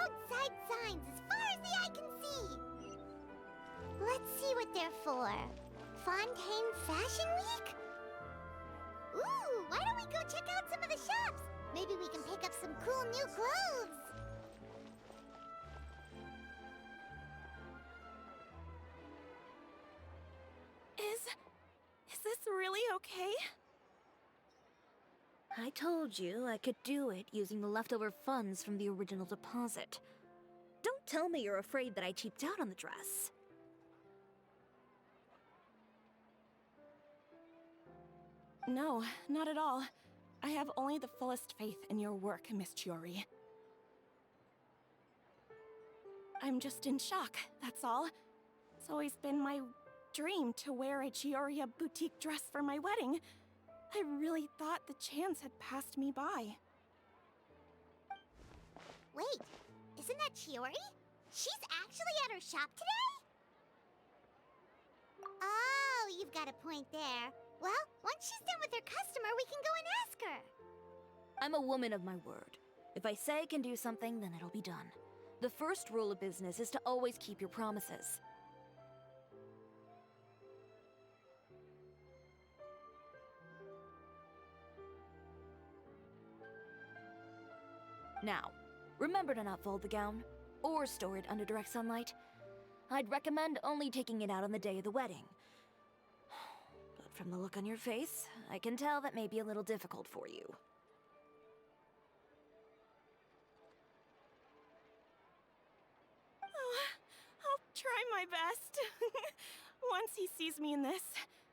roadside signs as far as the eye can see. Let's see what they're for. Fontaine Fashion Week? Ooh, why don't we go check out some of the shops? Maybe we can pick up some cool new clothes. Is this really okay? I told you I could do it using the leftover funds from the original deposit. Don't tell me you're afraid that I cheaped out on the dress. No, not at all. I have only the fullest faith in your work, Miss Tиори. I'm just in shock, that's all. It's always been my dream to wear a Tиори boutique dress for my wedding. I really thought the chance had passed me by. Wait, isn't that Tиори? She's actually at her shop today? Oh, you've got a point there. Well, once she's done with her customer, we can go and ask her. I'm a woman of my word. If I say I can do something, then it'll be done. The first rule of business is to always keep your promises. Now, remember to not fold the gown, or store it under direct sunlight. I'd recommend only taking it out on the day of the wedding. But from the look on your face, I can tell that may be a little difficult for you. Oh, I'll try my best. Once he sees me in this,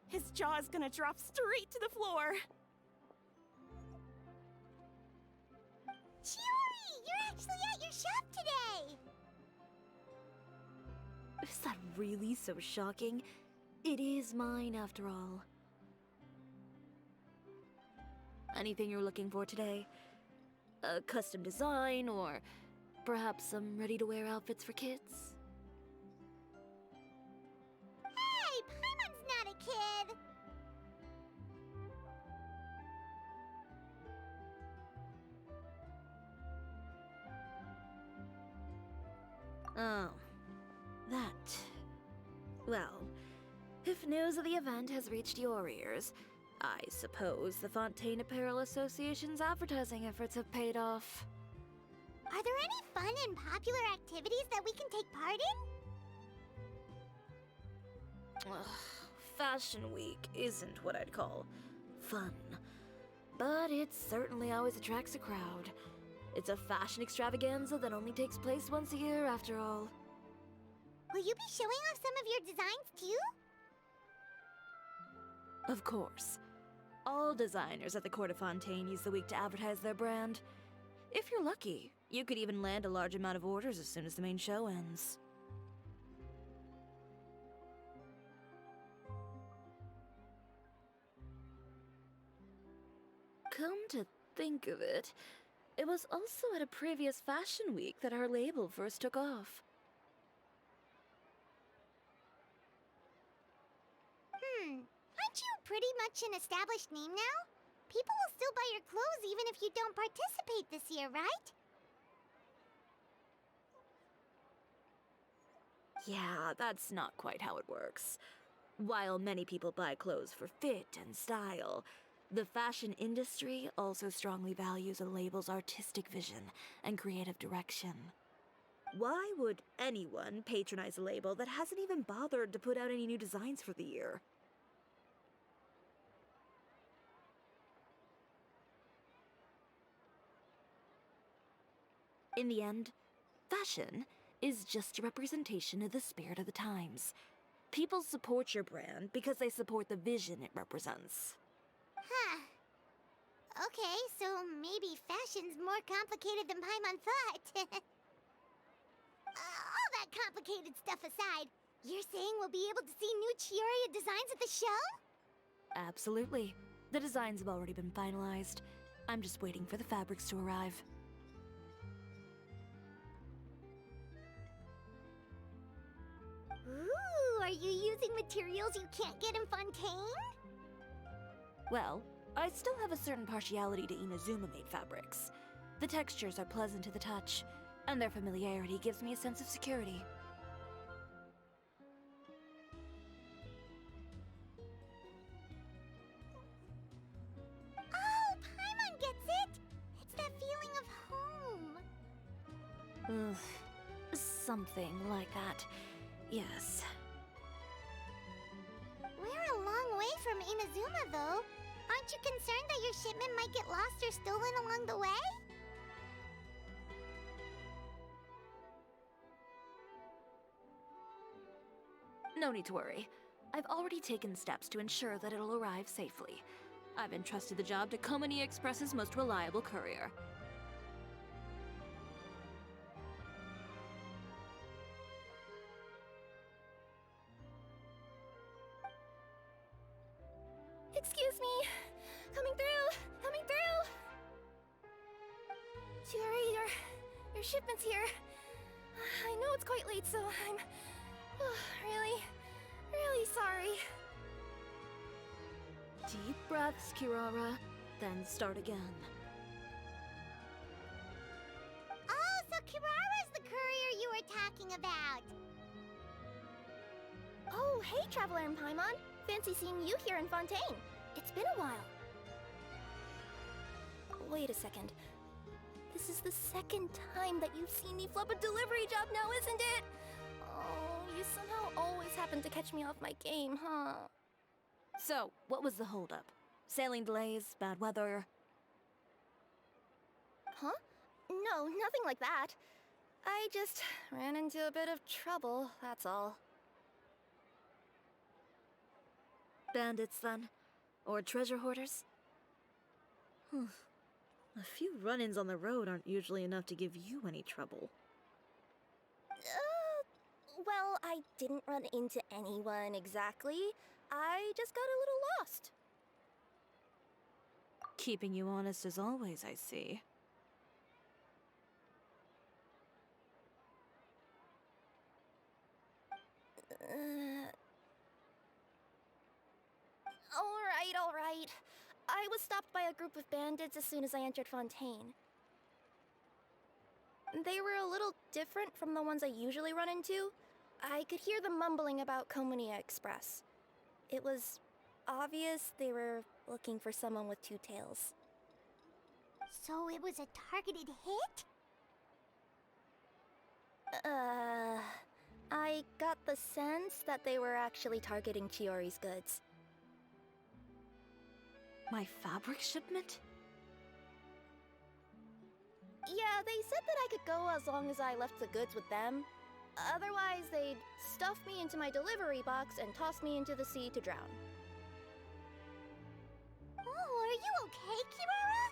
his jaw is gonna drop straight to the floor. Tиори, you're actually at your shop today! Is that really so shocking? It is mine, after all. Anything you're looking for today? A custom design, or perhaps some ready-to-wear outfits for kids? Hey, Paimon's not a kid! Oh, that. Well, if news of the event has reached your ears, I suppose the Fontaine Apparel Association's advertising efforts have paid off. Are there any fun and popular activities that we can take part in? Ugh, Fashion Week isn't what I'd call fun, but it certainly always attracts a crowd. It's a fashion extravaganza that only takes place once a year, after all. Will you be showing off some of your designs too? Of course. All designers at the Court of Fontaine use the week to advertise their brand. If you're lucky, you could even land a large amount of orders as soon as the main show ends. Come to think of it, it was also at a previous fashion week that our label first took off. Aren't you pretty much an established name now? People will still buy your clothes even if you don't participate this year, right? Yeah, that's not quite how it works. While many people buy clothes for fit and style, the fashion industry also strongly values a label's artistic vision and creative direction. Why would anyone patronize a label that hasn't even bothered to put out any new designs for the year? In the end, fashion is just a representation of the spirit of the times. People support your brand because they support the vision it represents. Huh. Okay, so maybe fashion's more complicated than Paimon thought. All that complicated stuff aside, you're saying we'll be able to see new Tиори designs at the show? Absolutely. The designs have already been finalized. I'm just waiting for the fabrics to arrive. Ooh, are you using materials you can't get in Fontaine? Well, I still have a certain partiality to Inazuma-made fabrics. The textures are pleasant to the touch, and their familiarity gives me a sense of security. Oh, Paimon gets it! It's that feeling of home. Ugh, something like that. Yes. We're a long way from Inazuma, though. Aren't you concerned that your shipment might get lost or stolen along the way? No need to worry. I've already taken steps to ensure that it'll arrive safely. I've entrusted the job to Komani Express's most reliable courier. Excuse me! Coming through! Coming through! Tiori, your shipment's here. I know it's quite late, so I'm really sorry. Deep breaths, Kirara, then start again. Oh, so Kirara's the courier you were talking about. Oh, hey, Traveler and Paimon. Fancy seeing you here in Fontaine. It's been a while. Wait a second. This is the second time that you've seen me flub a delivery job now, isn't it? Oh, you somehow always happen to catch me off my game, huh? So, what was the holdup? Sailing delays, bad weather? Huh? No, nothing like that. I just ran into a bit of trouble, that's all. Bandits, then? Or treasure hoarders? A few run-ins on the road aren't usually enough to give you any trouble. Well, I didn't run into anyone exactly. I just got a little lost. Keeping you honest as always, I see. All right. I was stopped by a group of bandits as soon as I entered Fontaine. They were a little different from the ones I usually run into. I could hear them mumbling about Komani Express. It was obvious they were looking for someone with two tails. So it was a targeted hit? I got the sense that they were actually targeting Chiori's goods. My fabric shipment? Yeah, they said that I could go as long as I left the goods with them. Otherwise, they'd stuff me into my delivery box and toss me into the sea to drown. Oh, are you okay, Kirara?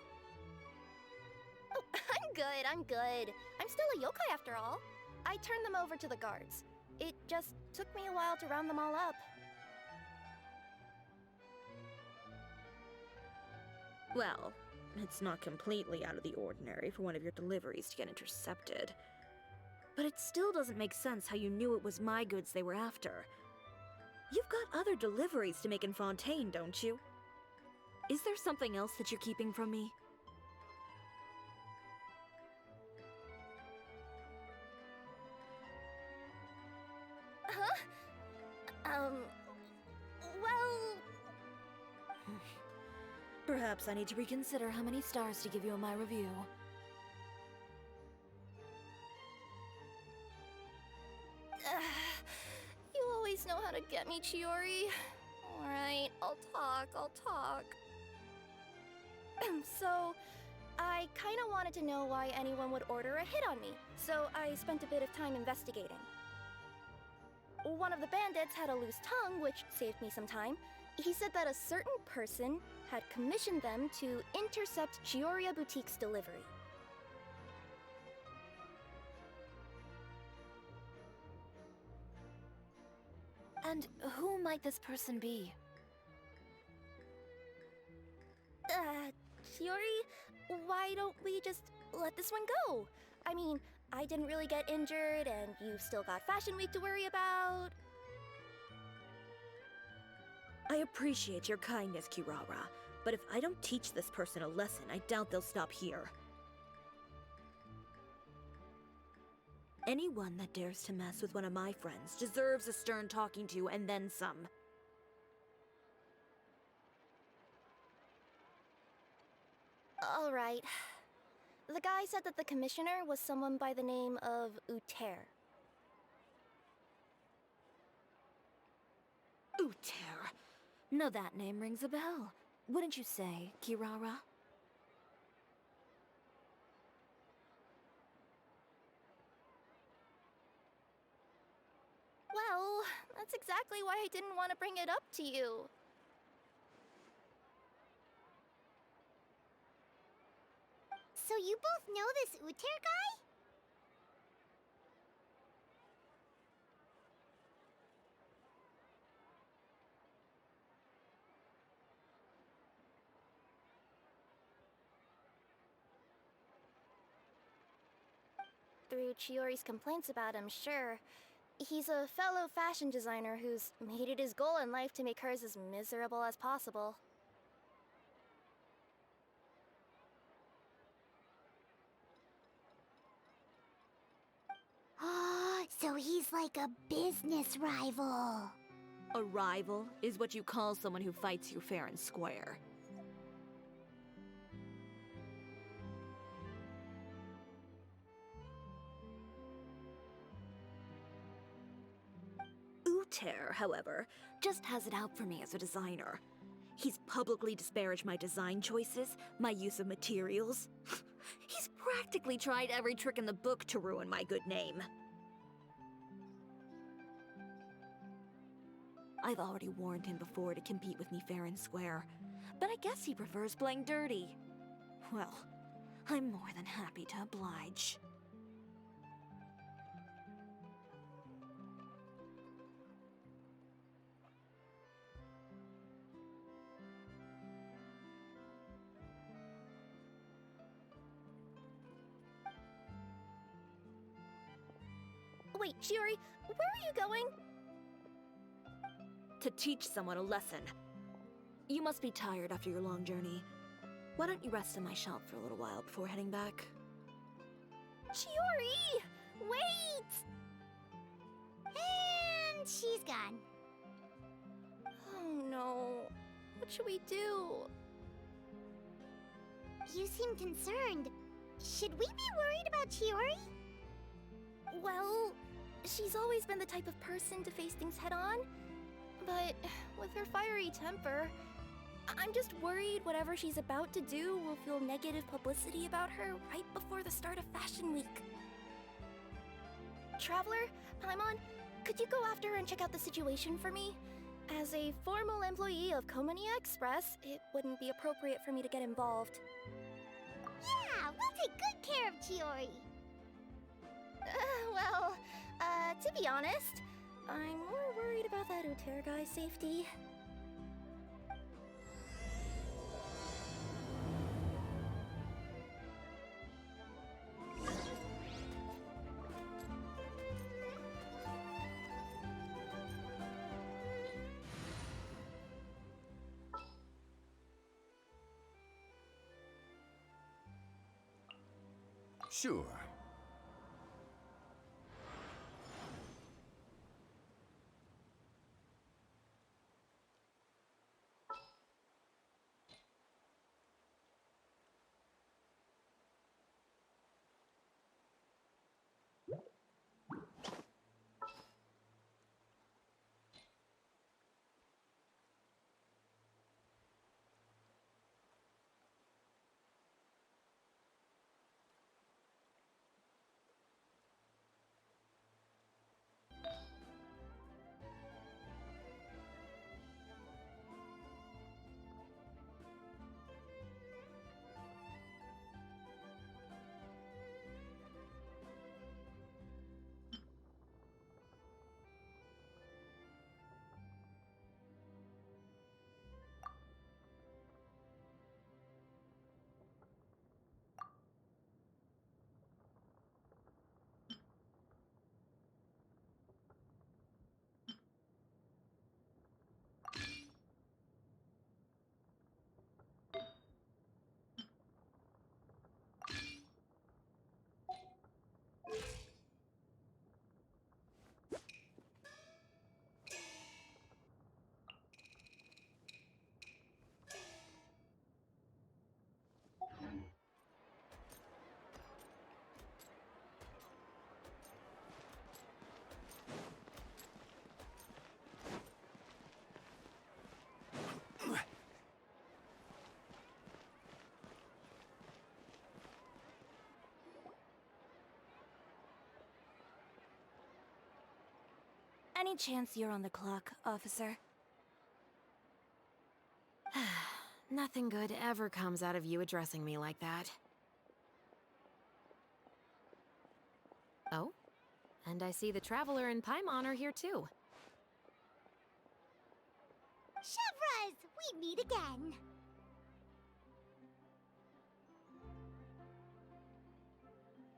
Oh, I'm good. I'm still a yokai after all. I turned them over to the guards. It just took me a while to round them all up. Well, it's not completely out of the ordinary for one of your deliveries to get intercepted. But it still doesn't make sense how you knew it was my goods they were after. You've got other deliveries to make in Fontaine, don't you? Is there something else that you're keeping from me? Huh? Well... Perhaps I need to reconsider how many stars to give you in my review. You always know how to get me, Chiori. Alright, I'll talk. So, I kinda wanted to know why anyone would order a hit on me, so I spent a bit of time investigating. One of the bandits had a loose tongue, which saved me some time. He said that a certain person had commissioned them to intercept Chiori Boutique's delivery. And who might this person be? Chiori, why don't we just let this one go? I mean, I didn't really get injured, and you've still got Fashion Week to worry about. I appreciate your kindness, Kirara, but if I don't teach this person a lesson, I doubt they'll stop here. Anyone that dares to mess with one of my friends deserves a stern talking to and then some. All right. The guy said that the commissioner was someone by the name of Uter. Uter. Now that name rings a bell. Wouldn't you say, Kirara? Well, that's exactly why I didn't want to bring it up to you. So you both know this Uter guy? Through Chiori's complaints about him, sure. He's a fellow fashion designer who's made it his goal in life to make hers as miserable as possible. Oh, so he's like a business rival. A rival is what you call someone who fights you fair and square. Uter, however, just has it out for me as a designer. He's publicly disparaged my design choices, my use of materials. He's practically tried every trick in the book to ruin my good name. I've already warned him before to compete with me fair and square, but I guess he prefers playing dirty. Well, I'm more than happy to oblige. Wait, Chiori, where are you going? To teach someone a lesson. You must be tired after your long journey. Why don't you rest in my shop for a little while before heading back? Chiori! Wait! And she's gone. Oh no. What should we do? You seem concerned. Should we be worried about Chiori? Well, she's always been the type of person to face things head on. But with her fiery temper, I'm just worried whatever she's about to do will feel negative publicity about her right before the start of Fashion Week. Traveler, Paimon, could you go after her and check out the situation for me? As a formal employee of Komonia Express, it wouldn't be appropriate for me to get involved. Yeah, we'll take good care of Chiori. To be honest, I'm more worried about that Uter guy's safety. Sure. Any chance you're on the clock, officer? Nothing good ever comes out of you addressing me like that. Oh? And I see the Traveler and Paimon are here too. Chevras, we meet again.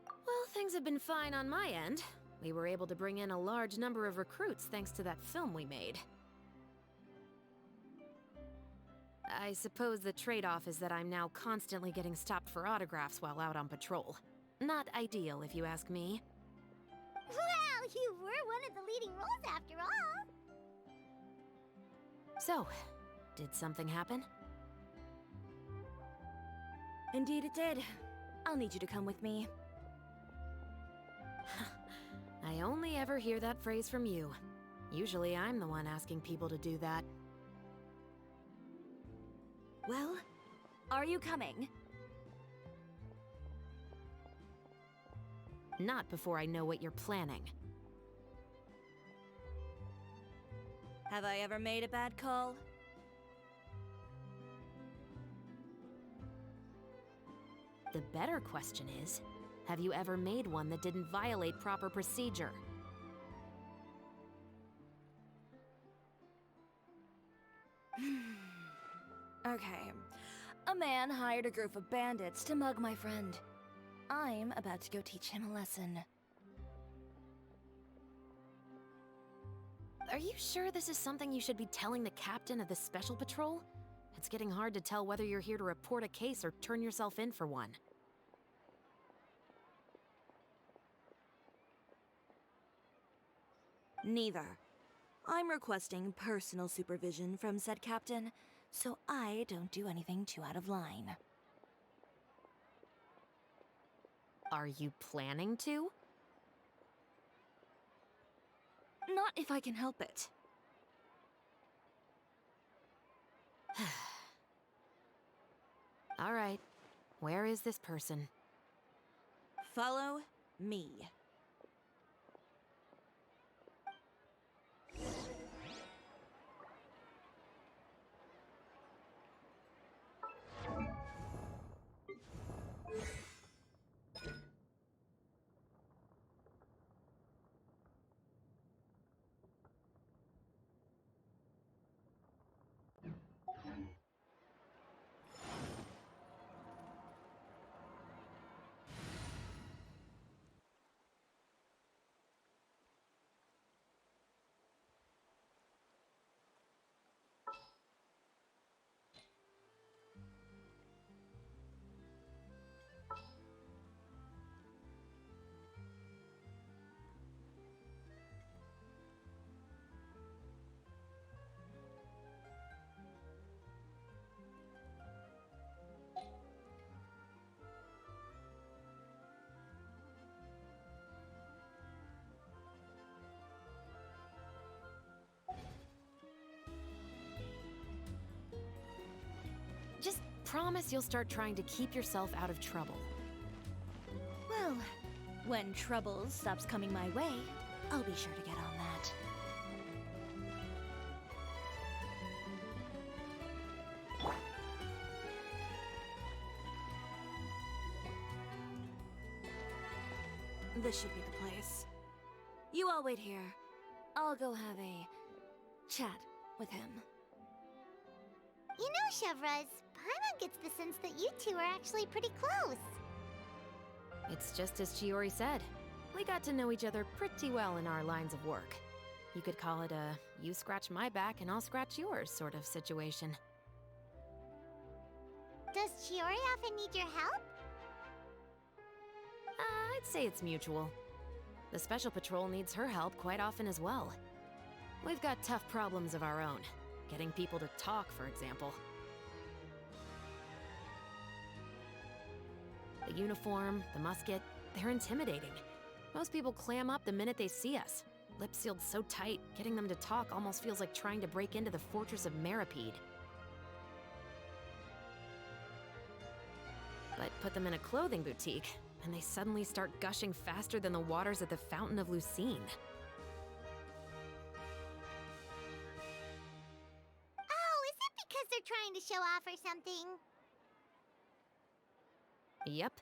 Well, things have been fine on my end. We were able to bring in a large number of recruits thanks to that film we made. I suppose the trade-off is that I'm now constantly getting stopped for autographs while out on patrol. Not ideal, if you ask me. Well, you were one of the leading roles after all. So, did something happen? Indeed it did. I'll need you to come with me. I only ever hear that phrase from you. Usually I'm the one asking people to do that. Well, are you coming? Not before I know what you're planning. Have I ever made a bad call? The better question is, have you ever made one that didn't violate proper procedure? Okay. A man hired a group of bandits to mug my friend. I'm about to go teach him a lesson. Are you sure this is something you should be telling the captain of the Special Patrol? It's getting hard to tell whether you're here to report a case or turn yourself in for one. Neither. I'm requesting personal supervision from said captain, so I don't do anything too out of line. Are you planning to? Not if I can help it. All right. Where is this person? Follow me. Just promise you'll start trying to keep yourself out of trouble. Well, when trouble stops coming my way, I'll be sure to get on that. This should be the place. You all wait here. I'll go have a chat with him. You know, Chevras, Paimon gets the sense that you two are actually pretty close. It's just as Tиори said. We got to know each other pretty well in our lines of work. You could call it a you scratch my back and I'll scratch yours sort of situation. Does Tиори often need your help? I'd say it's mutual. The Special Patrol needs her help quite often as well. We've got tough problems of our own. Getting people to talk, for example. The uniform, the musket, they're intimidating. Most people clam up the minute they see us. Lips sealed so tight, getting them to talk almost feels like trying to break into the fortress of Meripede. But put them in a clothing boutique, and they suddenly start gushing faster than the waters at the Fountain of Lucine. you're trying to show off or something. Yep.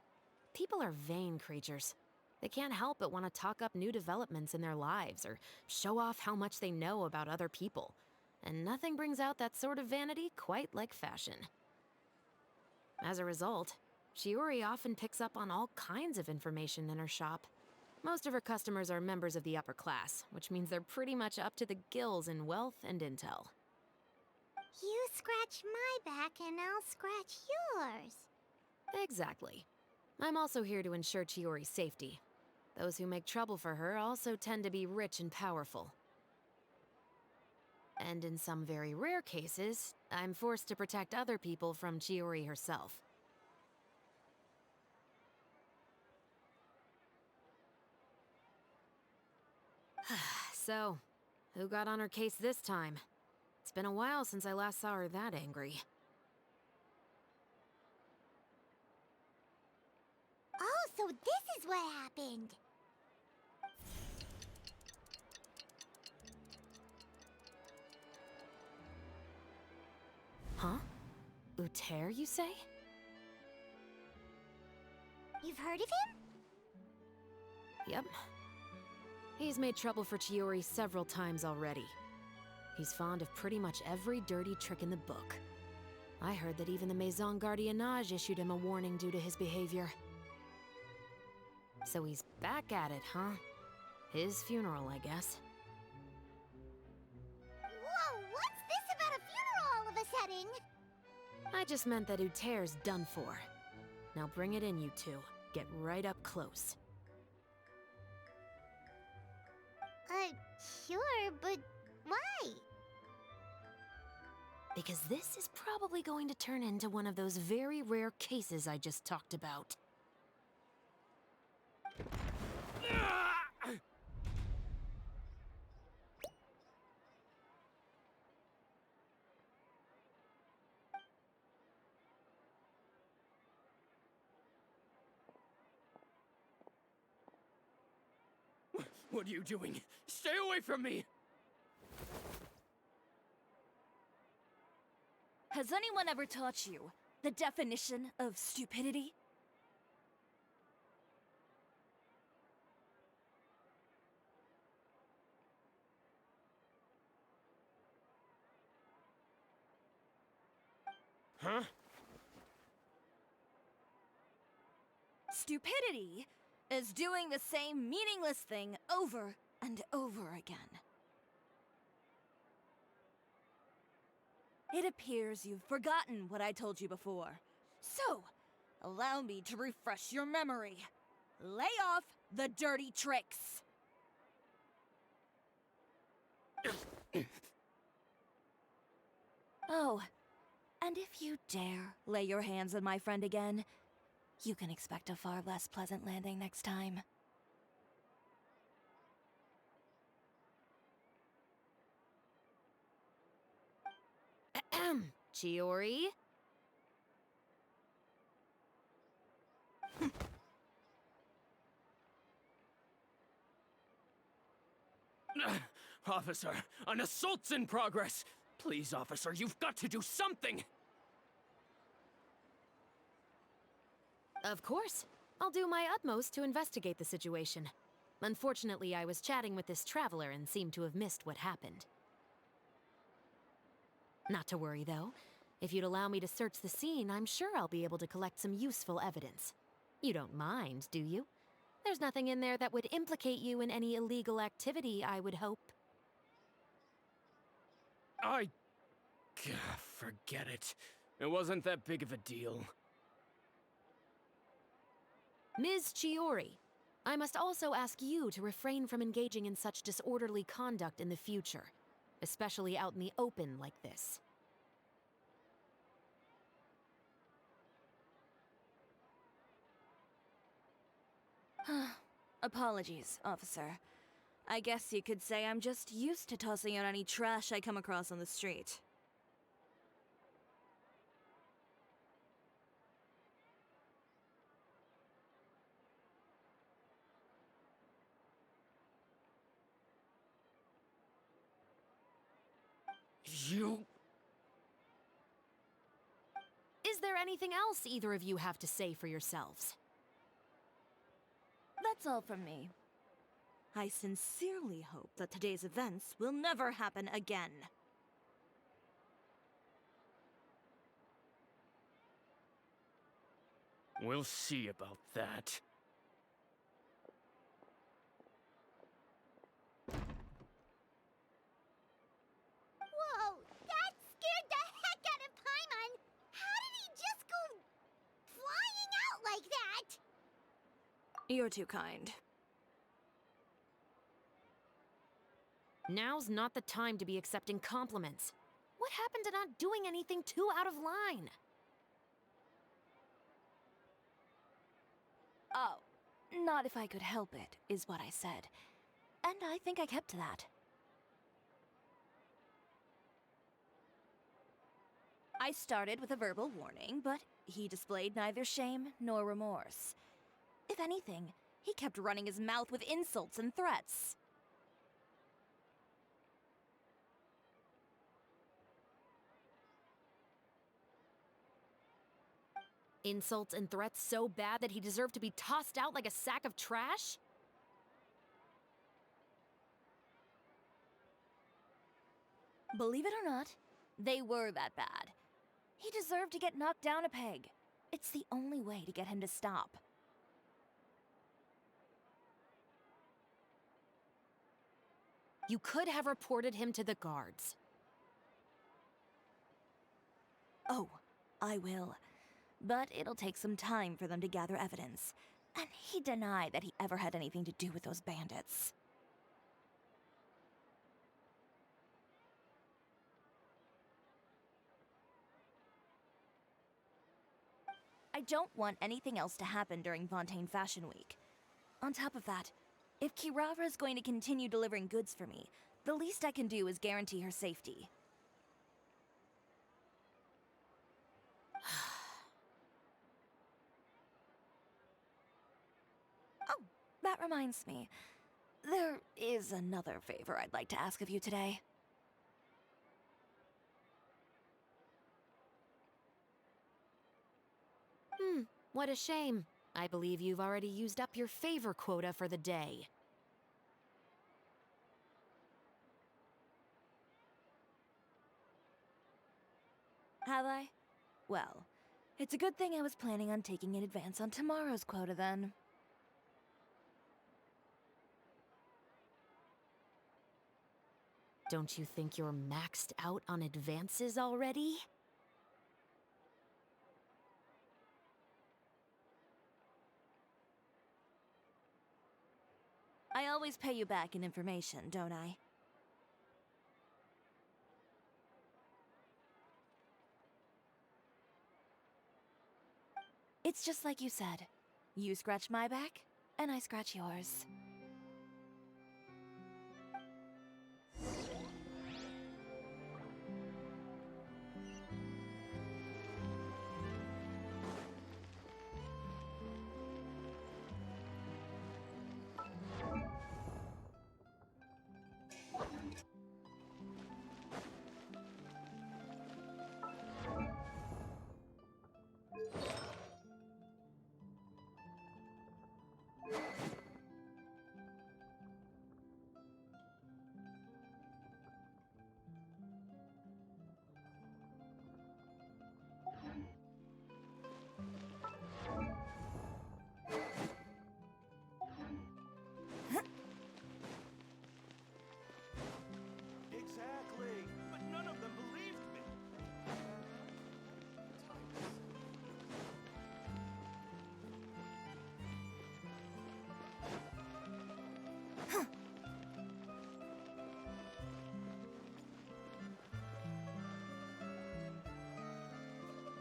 People are vain creatures. They can't help but want to talk up new developments in their lives or show off how much they know about other people. And nothing brings out that sort of vanity quite like fashion. As a result, Shiori often picks up on all kinds of information in her shop. Most of her customers are members of the upper class, which means they're pretty much up to the gills in wealth and intel. You scratch my back and I'll scratch yours. Exactly. I'm also here to ensure Chiori's safety. Those who make trouble for her also tend to be rich and powerful. And in some very rare cases, I'm forced to protect other people from Chiori herself. So, who got on her case this time? It's been a while since I last saw her that angry. Oh, so this is what happened. Huh? Uter, you say? You've heard of him? Yep. He's made trouble for Chiori several times already. He's fond of pretty much every dirty trick in the book. I heard that even the Maison Gardiennage issued him a warning due to his behavior. So he's back at it, huh? His funeral, I guess. Whoa, what's this about a funeral all of a sudden? I just meant that Uter's done for. Now bring it in, you two. Get right up close. Sure, but why? Because this is probably going to turn into one of those very rare cases I just talked about. What are you doing? Stay away from me! Has anyone ever taught you the definition of stupidity? Huh? Stupidity is doing the same meaningless thing over and over again. It appears you've forgotten what I told you before. So, allow me to refresh your memory. Lay off the dirty tricks. Oh, and if you dare lay your hands on my friend again, you can expect a far less pleasant landing next time. Ahem. Chiori? Officer, an assault's in progress! Please, officer, you've got to do something! Of course. I'll do my utmost to investigate the situation. Unfortunately, I was chatting with this traveler and seemed to have missed what happened. Not to worry, though. If you'd allow me to search the scene, I'm sure I'll be able to collect some useful evidence. You don't mind, do you? There's nothing in there that would implicate you in any illegal activity, I would hope. Forget it. It wasn't that big of a deal. Ms. Chiori, I must also ask you to refrain from engaging in such disorderly conduct in the future, especially out in the open like this. Apologies, officer. I guess you could say I'm just used to tossing out any trash I come across on the street. You... Is there anything else either of you have to say for yourselves? That's all from me. I sincerely hope that today's events will never happen again. We'll see about that. Whoa, that scared the heck out of Paimon! How did he just go flying out like that? You're too kind. Now's not the time to be accepting compliments. What happened to not doing anything too out of line? Oh, not if I could help it, is what I said. And I think I kept to that. I started with a verbal warning, but he displayed neither shame nor remorse. If anything, he kept running his mouth with insults and threats. Insults and threats so bad that he deserved to be tossed out like a sack of trash? Believe it or not, they were that bad. He deserved to get knocked down a peg. It's the only way to get him to stop. You could have reported him to the guards. Oh, I will. But it'll take some time for them to gather evidence. And he denied that he ever had anything to do with those bandits. I don't want anything else to happen during Fontaine Fashion Week. On top of that, if Kirara is going to continue delivering goods for me, the least I can do is guarantee her safety. Oh, that reminds me. There is another favor I'd like to ask of you today. What a shame. I believe you've already used up your favor quota for the day. Have I? Well, it's a good thing I was planning on taking an advance on tomorrow's quota then. Don't you think you're maxed out on advances already? I always pay you back in information, don't I? It's just like you said. You scratch my back, and I scratch yours. Exactly, but none of them believed me.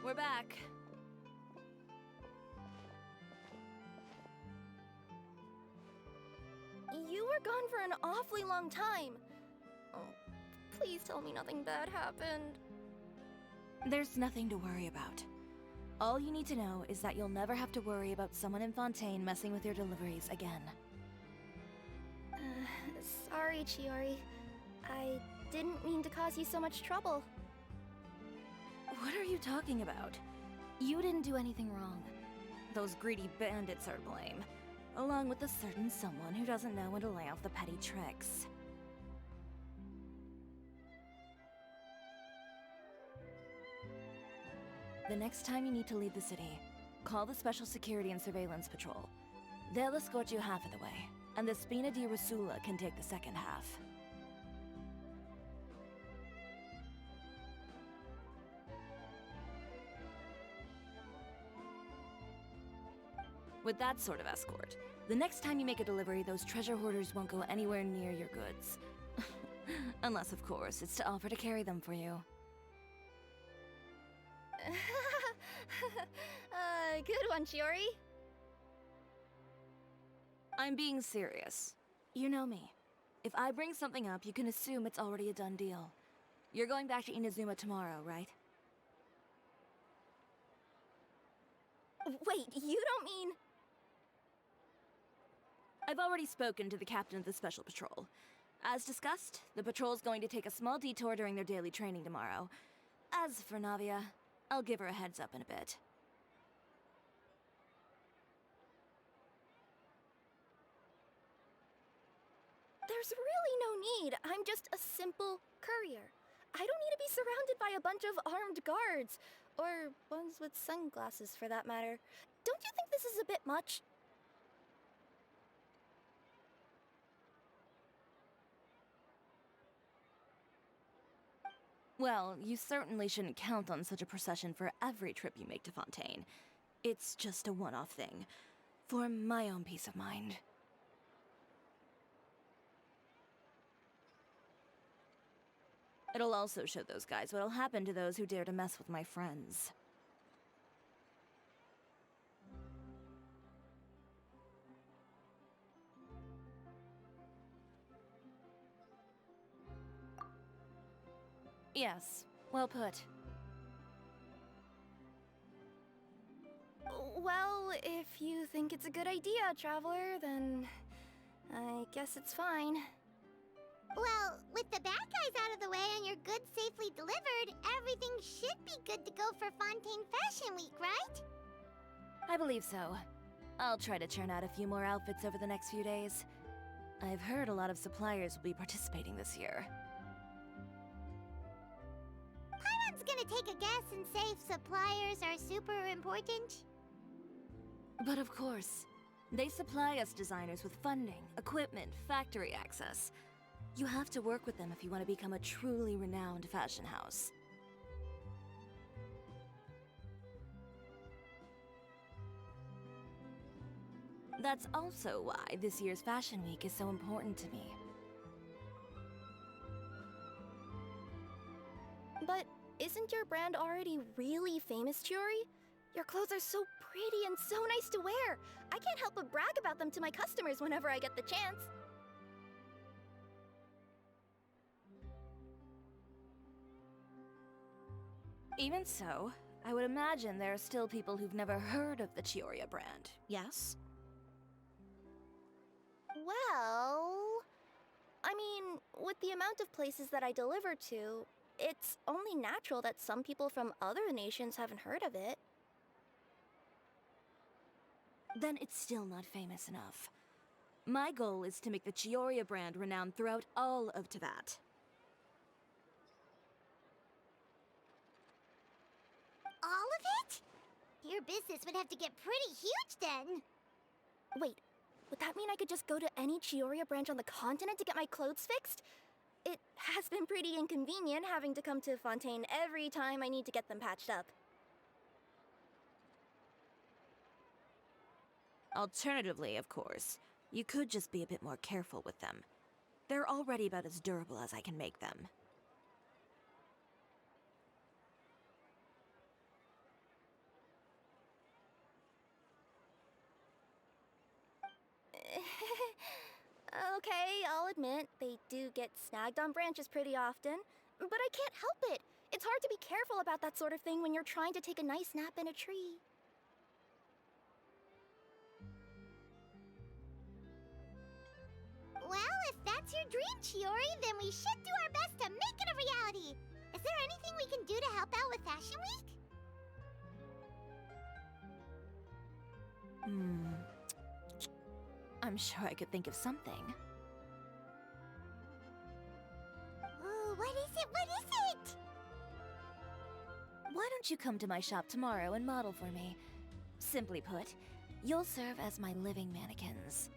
We're back. You were gone for an awfully long time. Oh, please tell me nothing bad happened. There's nothing to worry about. All you need to know is that you'll never have to worry about someone in Fontaine messing with your deliveries again. Sorry, Chiori. I didn't mean to cause you so much trouble. What are you talking about? You didn't do anything wrong. Those greedy bandits are to blame, along with a certain someone who doesn't know when to lay off the petty tricks. The next time you need to leave the city, call the Special Security and Surveillance Patrol. They'll escort you half of the way, and the Spina di Rasula can take the second half. With that sort of escort, the next time you make a delivery, those treasure hoarders won't go anywhere near your goods. Unless, of course, it's to offer to carry them for you. Good one, Tиори. I'm being serious. You know me. If I bring something up, you can assume it's already a done deal. You're going back to Inazuma tomorrow, right? Wait, you don't mean... I've already spoken to the captain of the Special Patrol. As discussed, the patrol's going to take a small detour during their daily training tomorrow. As for Navia, I'll give her a heads up in a bit. There's really no need. I'm just a simple courier. I don't need to be surrounded by a bunch of armed guards. Or ones with sunglasses, for that matter. Don't you think this is a bit much? Well, you certainly shouldn't count on such a procession for every trip you make to Fontaine. It's just a one-off thing, for my own peace of mind. It'll also show those guys what'll happen to those who dare to mess with my friends. Yes, well put. Well, if you think it's a good idea, Traveler, then I guess it's fine. Well, with the bad guys out of the way and your goods safely delivered, everything should be good to go for Fontaine Fashion Week, right? I believe so. I'll try to churn out a few more outfits over the next few days. I've heard a lot of suppliers will be participating this year. Paimon's gonna take a guess and say suppliers are super important. But of course, they supply us designers with funding, equipment, factory access. You have to work with them if you want to become a truly renowned fashion house. That's also why this year's Fashion Week is so important to me. But isn't your brand already really famous, Tиори? Your clothes are so pretty and so nice to wear. I can't help but brag about them to my customers whenever I get the chance. Even so, I would imagine there are still people who've never heard of the Tиори brand, yes? Well... I mean, with the amount of places that I deliver to, it's only natural that some people from other nations haven't heard of it. Then it's still not famous enough. My goal is to make the Tиори brand renowned throughout all of Teyvat. All of it? Your business would have to get pretty huge then. Wait, would that mean I could just go to any Tиори branch on the continent to get my clothes fixed? It has been pretty inconvenient having to come to Fontaine every time I need to get them patched up. Alternatively, of course, you could just be a bit more careful with them. They're already about as durable as I can make them. Okay, I'll admit, they do get snagged on branches pretty often, but I can't help it. It's hard to be careful about that sort of thing when you're trying to take a nice nap in a tree. Well, if that's your dream, Tиори, then we should do our best to make it a reality. Is there anything we can do to help out with Fashion Week? I'm sure I could think of something. Ooh, what is it? What is it? Why don't you come to my shop tomorrow and model for me? Simply put, you'll serve as my living mannequins.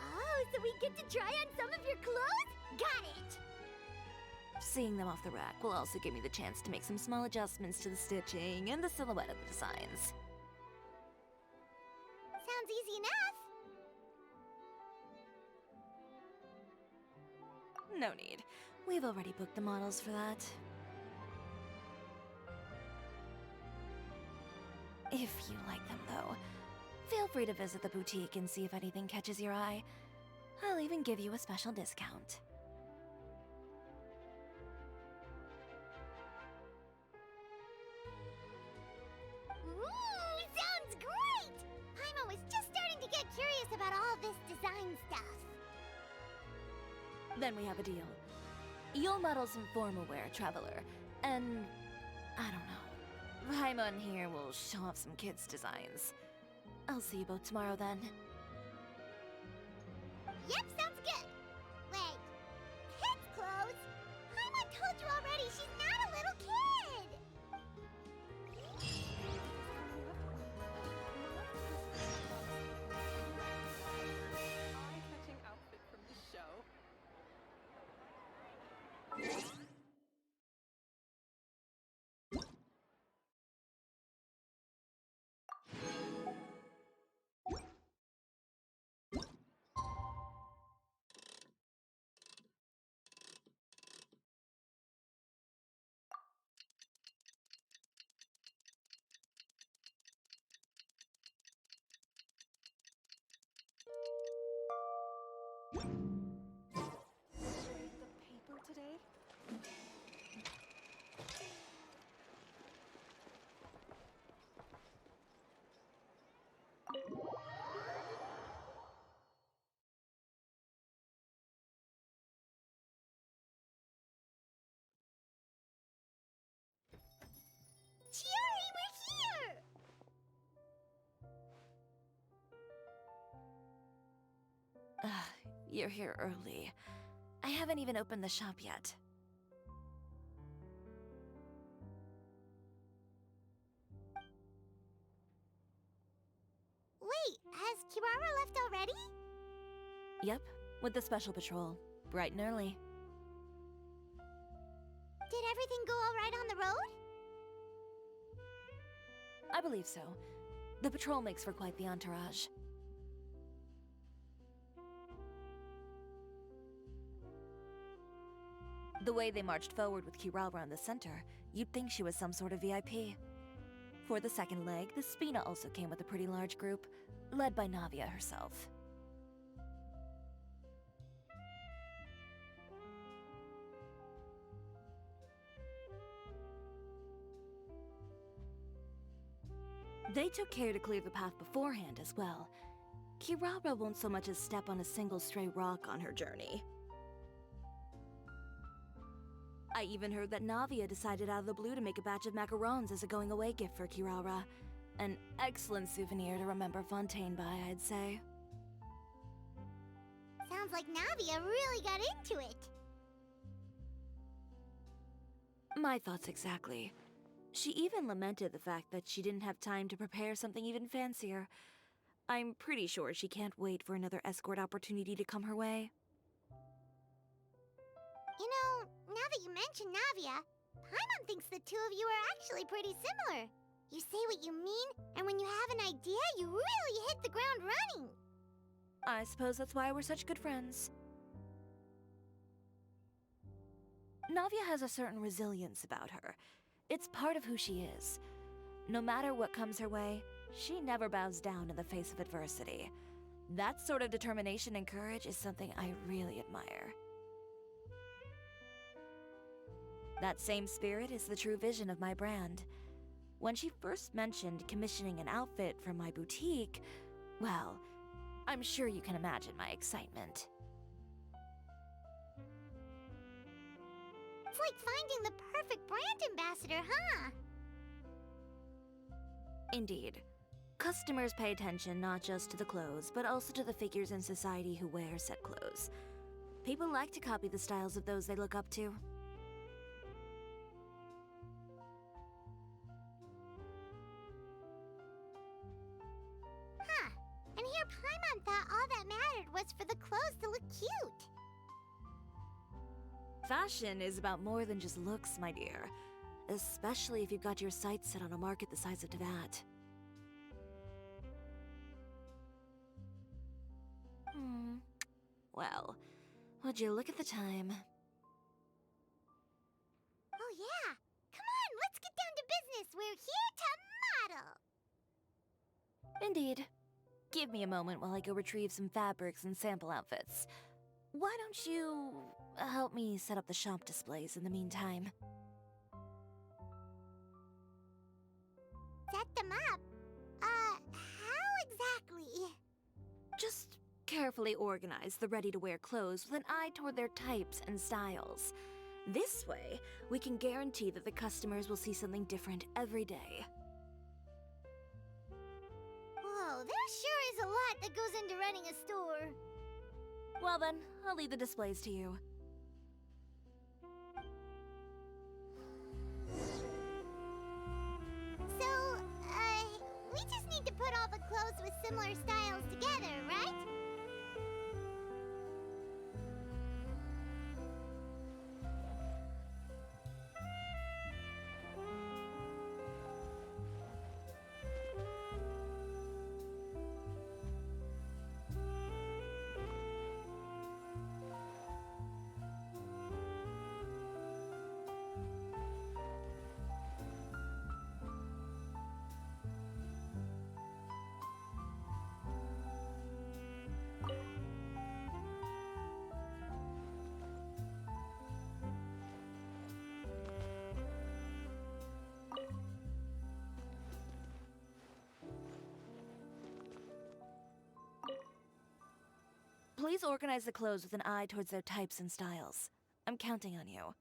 Oh, so we get to try on some of your clothes? Got it! Seeing them off the rack will also give me the chance to make some small adjustments to the stitching and the silhouette of the designs. Sounds easy enough. No need. We've already booked the models for that. If you like them, though, feel free to visit the boutique and see if anything catches your eye. I'll even give you a special discount. Ooh, sounds great! Paimon was just starting to get curious about all this design stuff. Then we have a deal. You'll model some formal wear, Traveler, and I don't know. Paimon here will show off some kids' designs. I'll see you both tomorrow then. Yep, sounds good. Wait, kids' clothes? Paimon told you already she's not a little kid. Eye-catching outfit from the show. Trade the paper today? Tиори, we're here! You're here early. I haven't even opened the shop yet. Wait, has Kirara left already? Yep, with the special patrol. Bright and early. Did everything go all right on the road? I believe so. The patrol makes for quite the entourage. The way they marched forward with Kirara in the center, you'd think she was some sort of VIP. For the second leg, the Spina also came with a pretty large group, led by Navia herself. They took care to clear the path beforehand as well. Kirara won't so much as step on a single stray rock on her journey. I even heard that Navia decided out of the blue to make a batch of macarons as a going-away gift for Kirara. An excellent souvenir to remember Fontaine by, I'd say. Sounds like Navia really got into it. My thoughts exactly. She even lamented the fact that she didn't have time to prepare something even fancier. I'm pretty sure she can't wait for another escort opportunity to come her way. You know, now that you mention Navia, Paimon thinks the two of you are actually pretty similar. You say what you mean, and when you have an idea, you really hit the ground running. I suppose that's why we're such good friends. Navia has a certain resilience about her. It's part of who she is. No matter what comes her way, she never bows down in the face of adversity. That sort of determination and courage is something I really admire. That same spirit is the true vision of my brand. When she first mentioned commissioning an outfit from my boutique, well, I'm sure you can imagine my excitement. like finding the perfect brand ambassador, huh? Indeed. Customers pay attention not just to the clothes, but also to the figures in society who wear said clothes. People like to copy the styles of those they look up to. Huh. And here Paimon thought all that mattered was for the clothes to look cute. Fashion is about more than just looks, my dear. Especially if you've got your sights set on a market the size of Teyvat. Well, would you look at the time? Oh yeah. Come on, let's get down to business. We're here to model. Indeed. Give me a moment while I go retrieve some fabrics and sample outfits. Why don't you help me set up the shop displays in the meantime? Set them up? How exactly? Just carefully organize the ready-to-wear clothes with an eye toward their types and styles. This way, we can guarantee that the customers will see something different every day. Whoa, there sure is a lot that goes into running a store. Well then, I'll leave the displays to you. So, we just need to put all the clothes with similar styles together, right? Please organize the clothes with an eye towards their types and styles. I'm counting on you.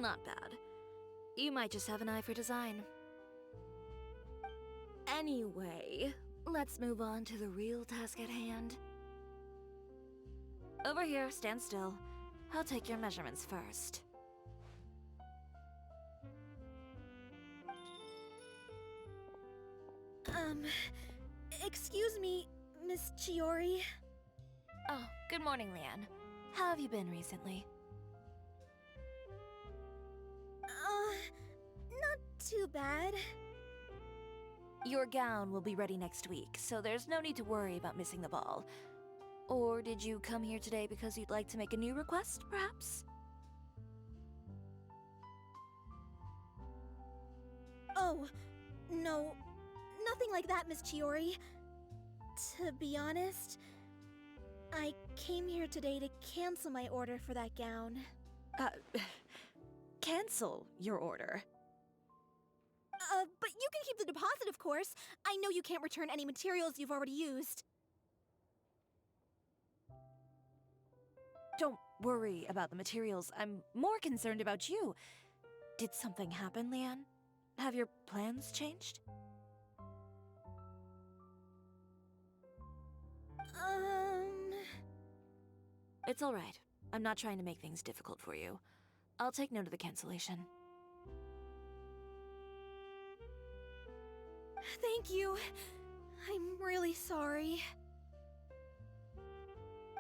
Not bad. You might just have an eye for design. Anyway, let's move on to the real task at hand. Over here, stand still. I'll take your measurements first. Excuse me, Miss Tиори. Oh, good morning, Leanne. How have you been recently? Not too bad. Your gown will be ready next week, so there's no need to worry about missing the ball. Or did you come here today because you'd like to make a new request, perhaps? Oh, no, nothing like that, Miss Tиори. To be honest, I came here today to cancel my order for that gown. Cancel your order. But you can keep the deposit, of course. I know you can't return any materials you've already used. Don't worry about the materials. I'm more concerned about you. Did something happen, Leanne? Have your plans changed? It's all right. I'm not trying to make things difficult for you. I'll take note of the cancellation. Thank you. I'm really sorry.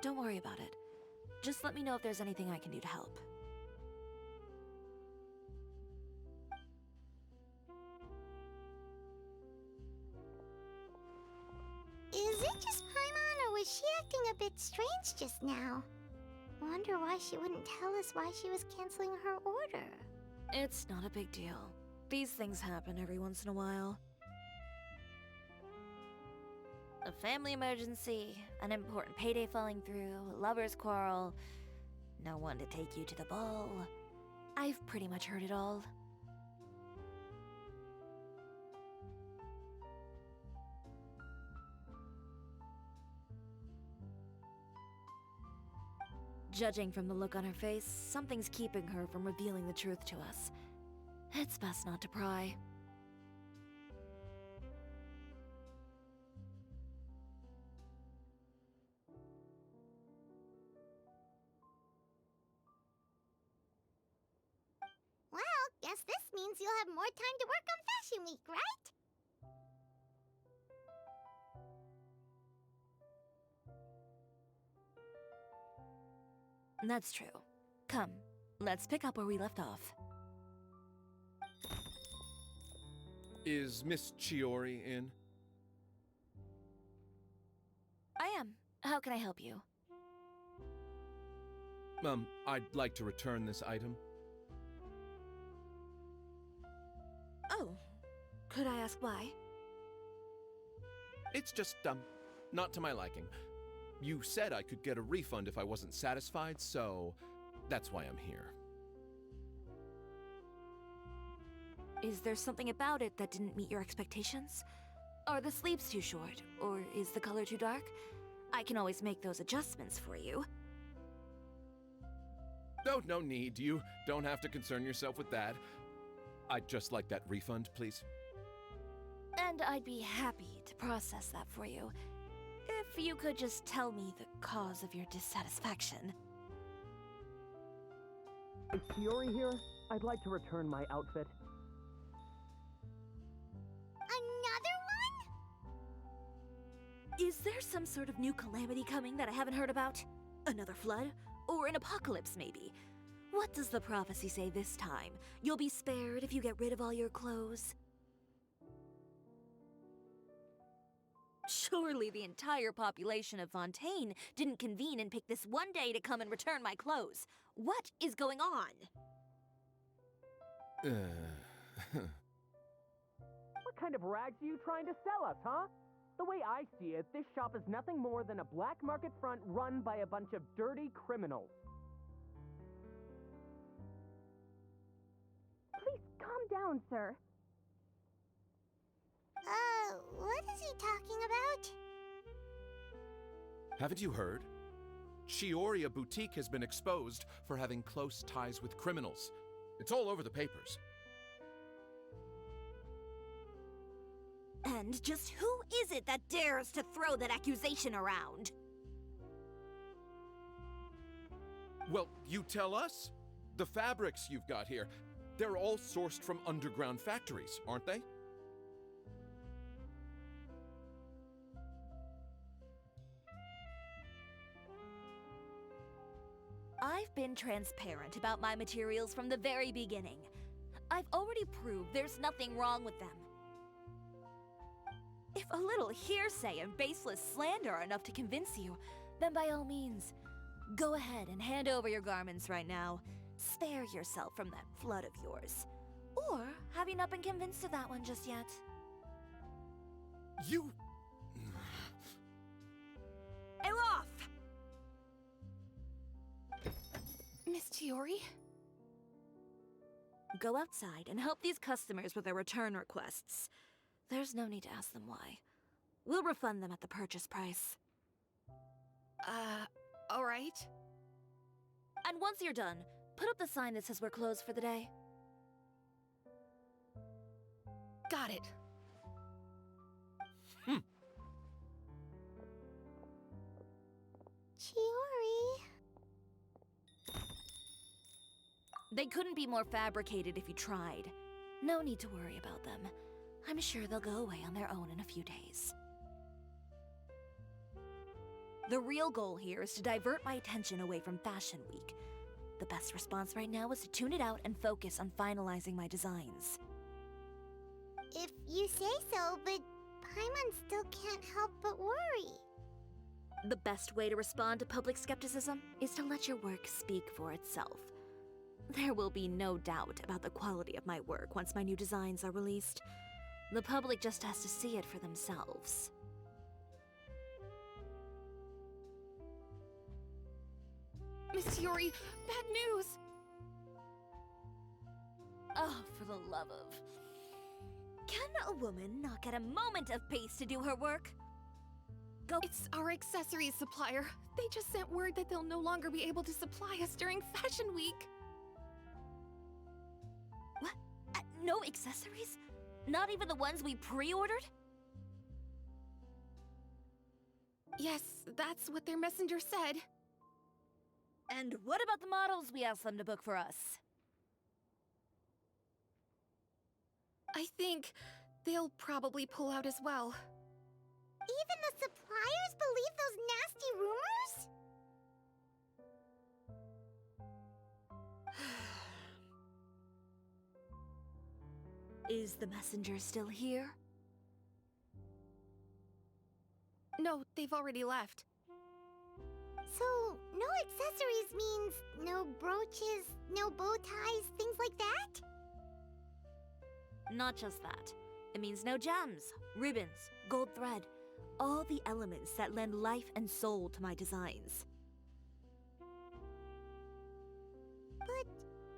Don't worry about it. Just let me know if there's anything I can do to help. Is it just Paimon, or was she acting a bit strange just now? Or wonder why she wouldn't tell us why she was canceling her order. It's not a big deal. These things happen every once in a while. A family emergency, an important payday falling through, a lover's quarrel, no one to take you to the ball. I've pretty much heard it all. Judging from the look on her face, something's keeping her from revealing the truth to us. It's best not to pry. Well, guess this means you'll have more time to work on Fashion Week, right? That's true. Come, let's pick up where we left off. Is Miss Tиори in? I am. How can I help you? I'd like to return this item. Oh, could I ask why? It's just, not to my liking. You said I could get a refund if I wasn't satisfied, so that's why I'm here. Is there something about it that didn't meet your expectations? Are the sleeves too short, or is the color too dark? I can always make those adjustments for you. No need. You don't have to concern yourself with that. I'd just like that refund, please. And I'd be happy to process that for you. If you could just tell me the cause of your dissatisfaction. Is Tиори here? I'd like to return my outfit. Another one? Is there some sort of new calamity coming that I haven't heard about? Another flood? Or an apocalypse, maybe? What does the prophecy say this time? You'll be spared if you get rid of all your clothes? Surely the entire population of Fontaine didn't convene and pick this one day to come and return my clothes. What is going on? What kind of rags are you trying to sell us, huh? The way I see it, this shop is nothing more than a black market front run by a bunch of dirty criminals. Please calm down, sir. What is he talking about? Haven't you heard? Tиори Boutique has been exposed for having close ties with criminals. It's all over the papers. And just who is it that dares to throw that accusation around? Well, you tell us. The fabrics you've got here, they're all sourced from underground factories, aren't they? I've been transparent about my materials from the very beginning. I've already proved there's nothing wrong with them. If a little hearsay and baseless slander are enough to convince you, then by all means, go ahead and hand over your garments right now. Spare yourself from that flood of yours. Or have you not been convinced of that one just yet? You... Elof! Miss Tиори? Go outside and help these customers with their return requests. There's no need to ask them why. We'll refund them at the purchase price. Alright. And once you're done, put up the sign that says we're closed for the day. Got it. Tиори. They couldn't be more fabricated if you tried. No need to worry about them. I'm sure they'll go away on their own in a few days. The real goal here is to divert my attention away from Fashion Week. The best response right now is to tune it out and focus on finalizing my designs. If you say so, but Paimon still can't help but worry. The best way to respond to public skepticism is to let your work speak for itself. There will be no doubt about the quality of my work once my new designs are released. The public just has to see it for themselves. Miss Tiori, bad news! Oh, for the love of... Can a woman not get a moment of peace to do her work? Go. It's our accessories supplier. They just sent word that they'll no longer be able to supply us during Fashion Week. What? No accessories? Not even the ones we pre-ordered? Yes, that's what their messenger said. And what about the models we asked them to book for us? I think they'll probably pull out as well. Even the suppliers believe those nasty rumors? Is the messenger still here? No, they've already left. So, no accessories means no brooches, no bow ties, things like that? Not just that. It means no gems, ribbons, gold thread, all the elements that lend life and soul to my designs. But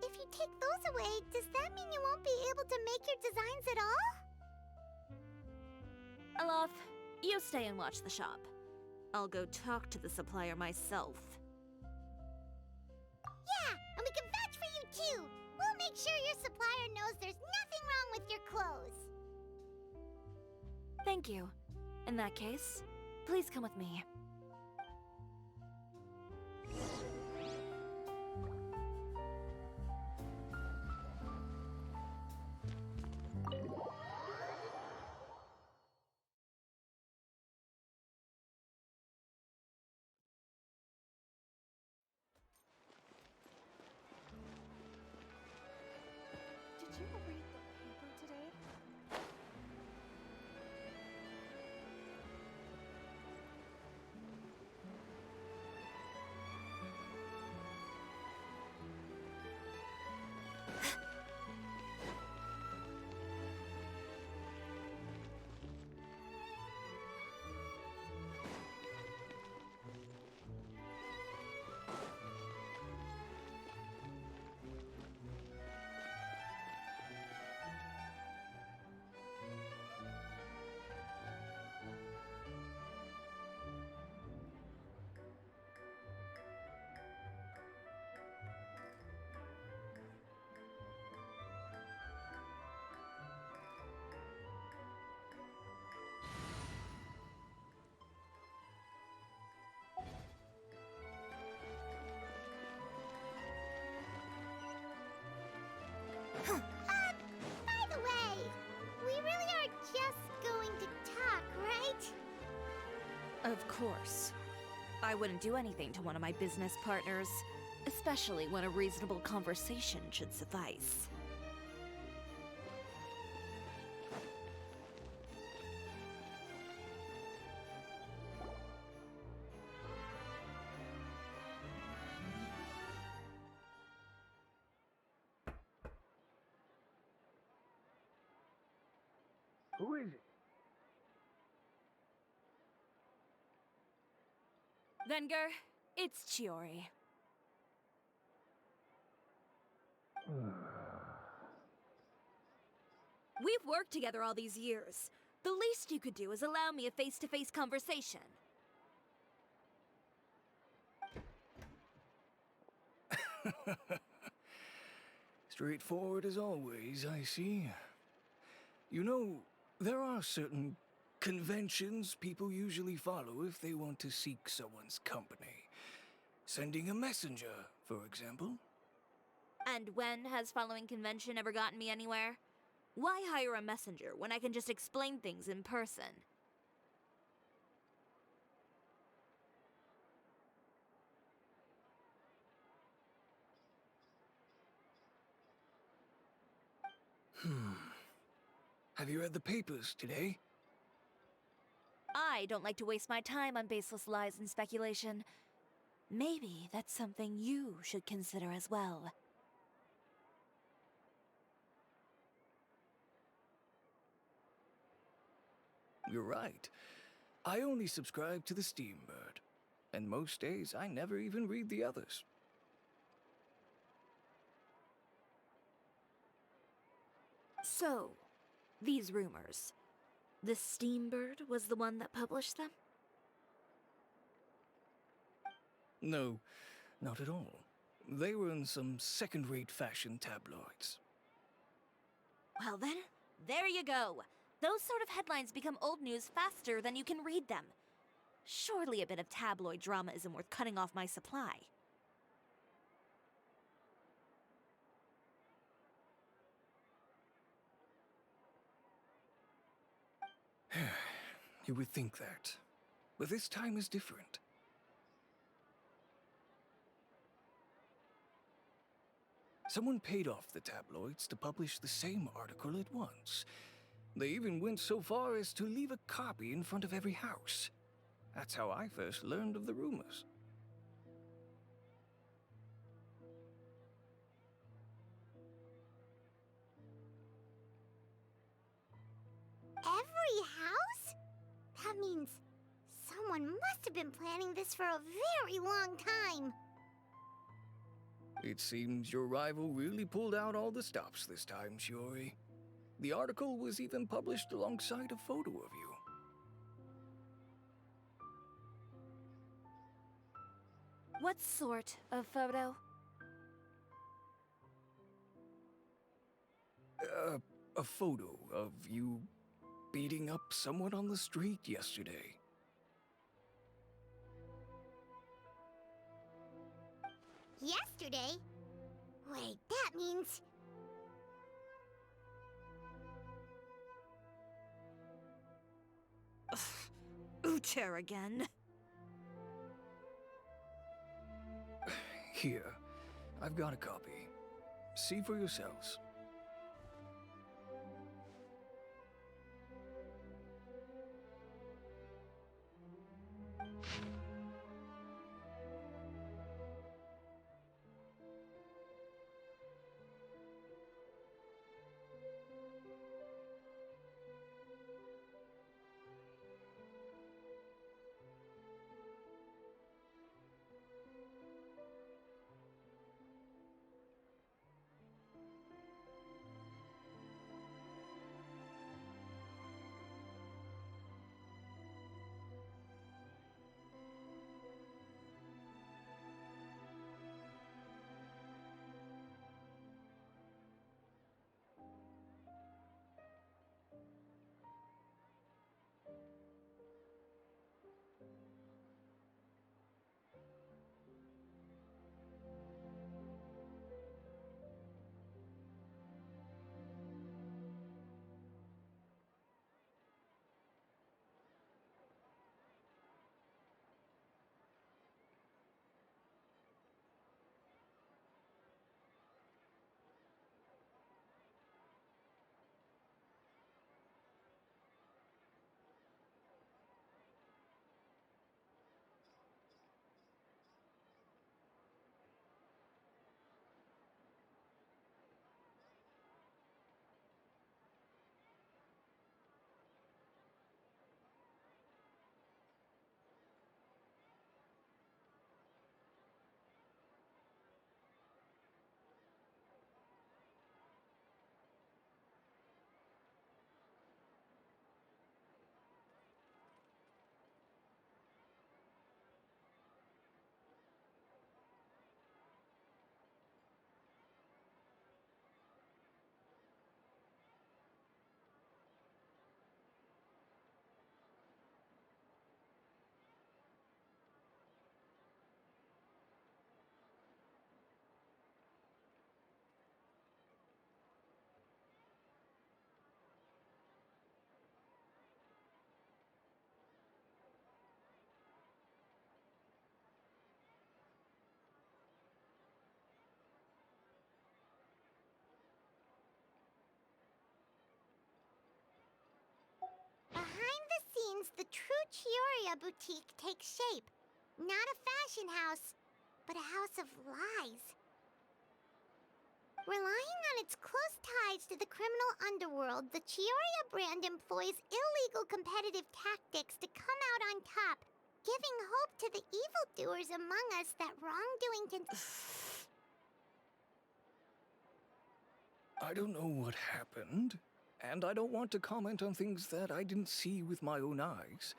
if you take those away, does that mean you won't be able to make your designs at all? Alof, you stay and watch the shop. I'll go talk to the supplier myself. Yeah, and we can vouch for you too. We'll make sure your supplier knows there's nothing wrong with your clothes. Thank you. In that case, please come with me. Did you read the paper today? By the way, we really are just going to talk, right? Of course. I wouldn't do anything to one of my business partners, especially when a reasonable conversation should suffice. Who is it? Venger, it's T'iori. We've worked together all these years. The least you could do is allow me a face-to-face conversation. Straightforward as always, I see. You know, there are certain conventions people usually follow if they want to seek someone's company. Sending a messenger, for example. And when has following convention ever gotten me anywhere? Why hire a messenger when I can just explain things in person? Have you read the papers today? I don't like to waste my time on baseless lies and speculation. Maybe that's something you should consider as well. You're right. I only subscribe to the Steambird, and most days I never even read the others. So, these rumors. The Steambird was the one that published them? No, not at all. They were in some second-rate fashion tabloids. Well then, there you go. Those sort of headlines become old news faster than you can read them. Surely a bit of tabloid drama isn't worth cutting off my supply. You would think that. But this time is different. Someone paid off the tabloids to publish the same article at once. They even went so far as to leave a copy in front of every house. That's how I first learned of the rumors. Every house? That means someone must have been planning this for a very long time. It seems your rival really pulled out all the stops this time, Tиори. The article was even published alongside a photo of you. What sort of photo? A photo of you beating up someone on the street yesterday. Yesterday? Wait, that means... Ucher again. Here, I've got a copy. See for yourselves. Chioria boutique take shape. Not a fashion house, but a house of lies. Relying on its close ties to the criminal underworld, the Chioria brand employs illegal competitive tactics to come out on top, giving hope to the evildoers among us that wrongdoing can... I don't know what happened, and I don't want to comment on things that I didn't see with my own eyes.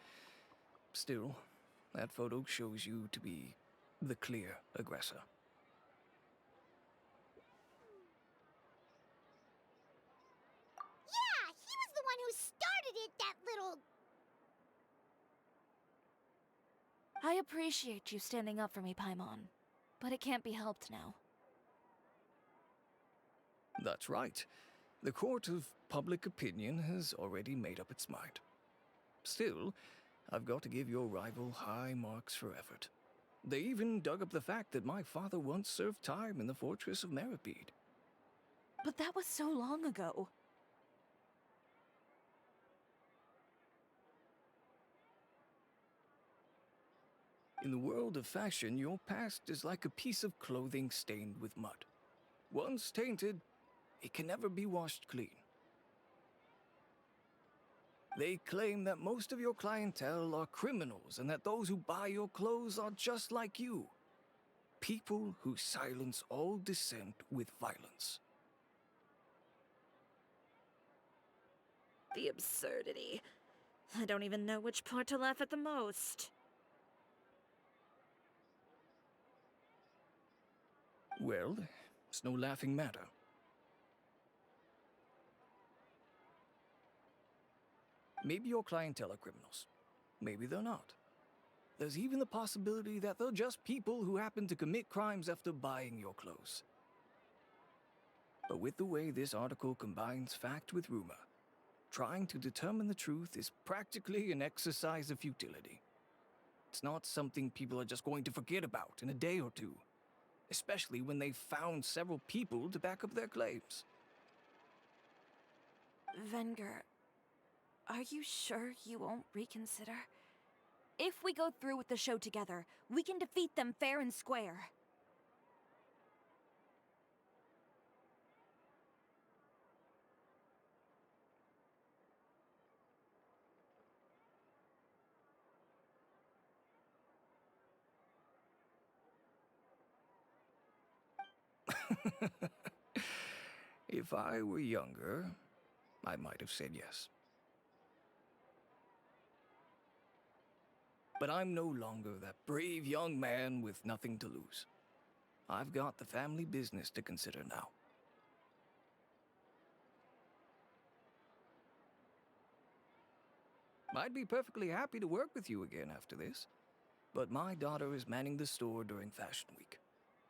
Still, that photo shows you to be the clear aggressor. Yeah, he was the one who started it, that little... I appreciate you standing up for me, Paimon, but it can't be helped now. That's right. The court of public opinion has already made up its mind. Still, I've got to give your rival high marks for effort. They even dug up the fact that my father once served time in the fortress of Meripede. But that was so long ago. In the world of fashion, your past is like a piece of clothing stained with mud. Once tainted, it can never be washed clean. They claim that most of your clientele are criminals and that those who buy your clothes are just like you. People who silence all dissent with violence. The absurdity. I don't even know which part to laugh at the most. Well, it's no laughing matter. Maybe your clientele are criminals. Maybe they're not. There's even the possibility that they're just people who happen to commit crimes after buying your clothes. But with the way this article combines fact with rumor, trying to determine the truth is practically an exercise of futility. It's not something people are just going to forget about in a day or two, especially when they've found several people to back up their claims. Venger, are you sure you won't reconsider? If we go through with the show together, we can defeat them fair and square. If I were younger, I might have said yes. But I'm no longer that brave young man with nothing to lose. I've got the family business to consider now. I'd be perfectly happy to work with you again after this, but my daughter is manning the store during Fashion Week,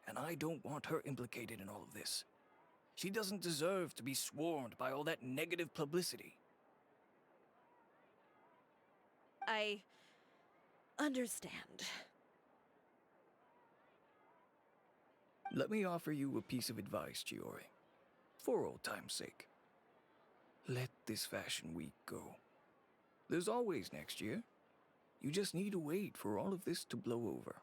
and I don't want her implicated in all of this. She doesn't deserve to be swarmed by all that negative publicity. I understand. Let me offer you a piece of advice, T'iori, for old time's sake. Let this Fashion Week go. There's always next year. You just need to wait for all of this to blow over.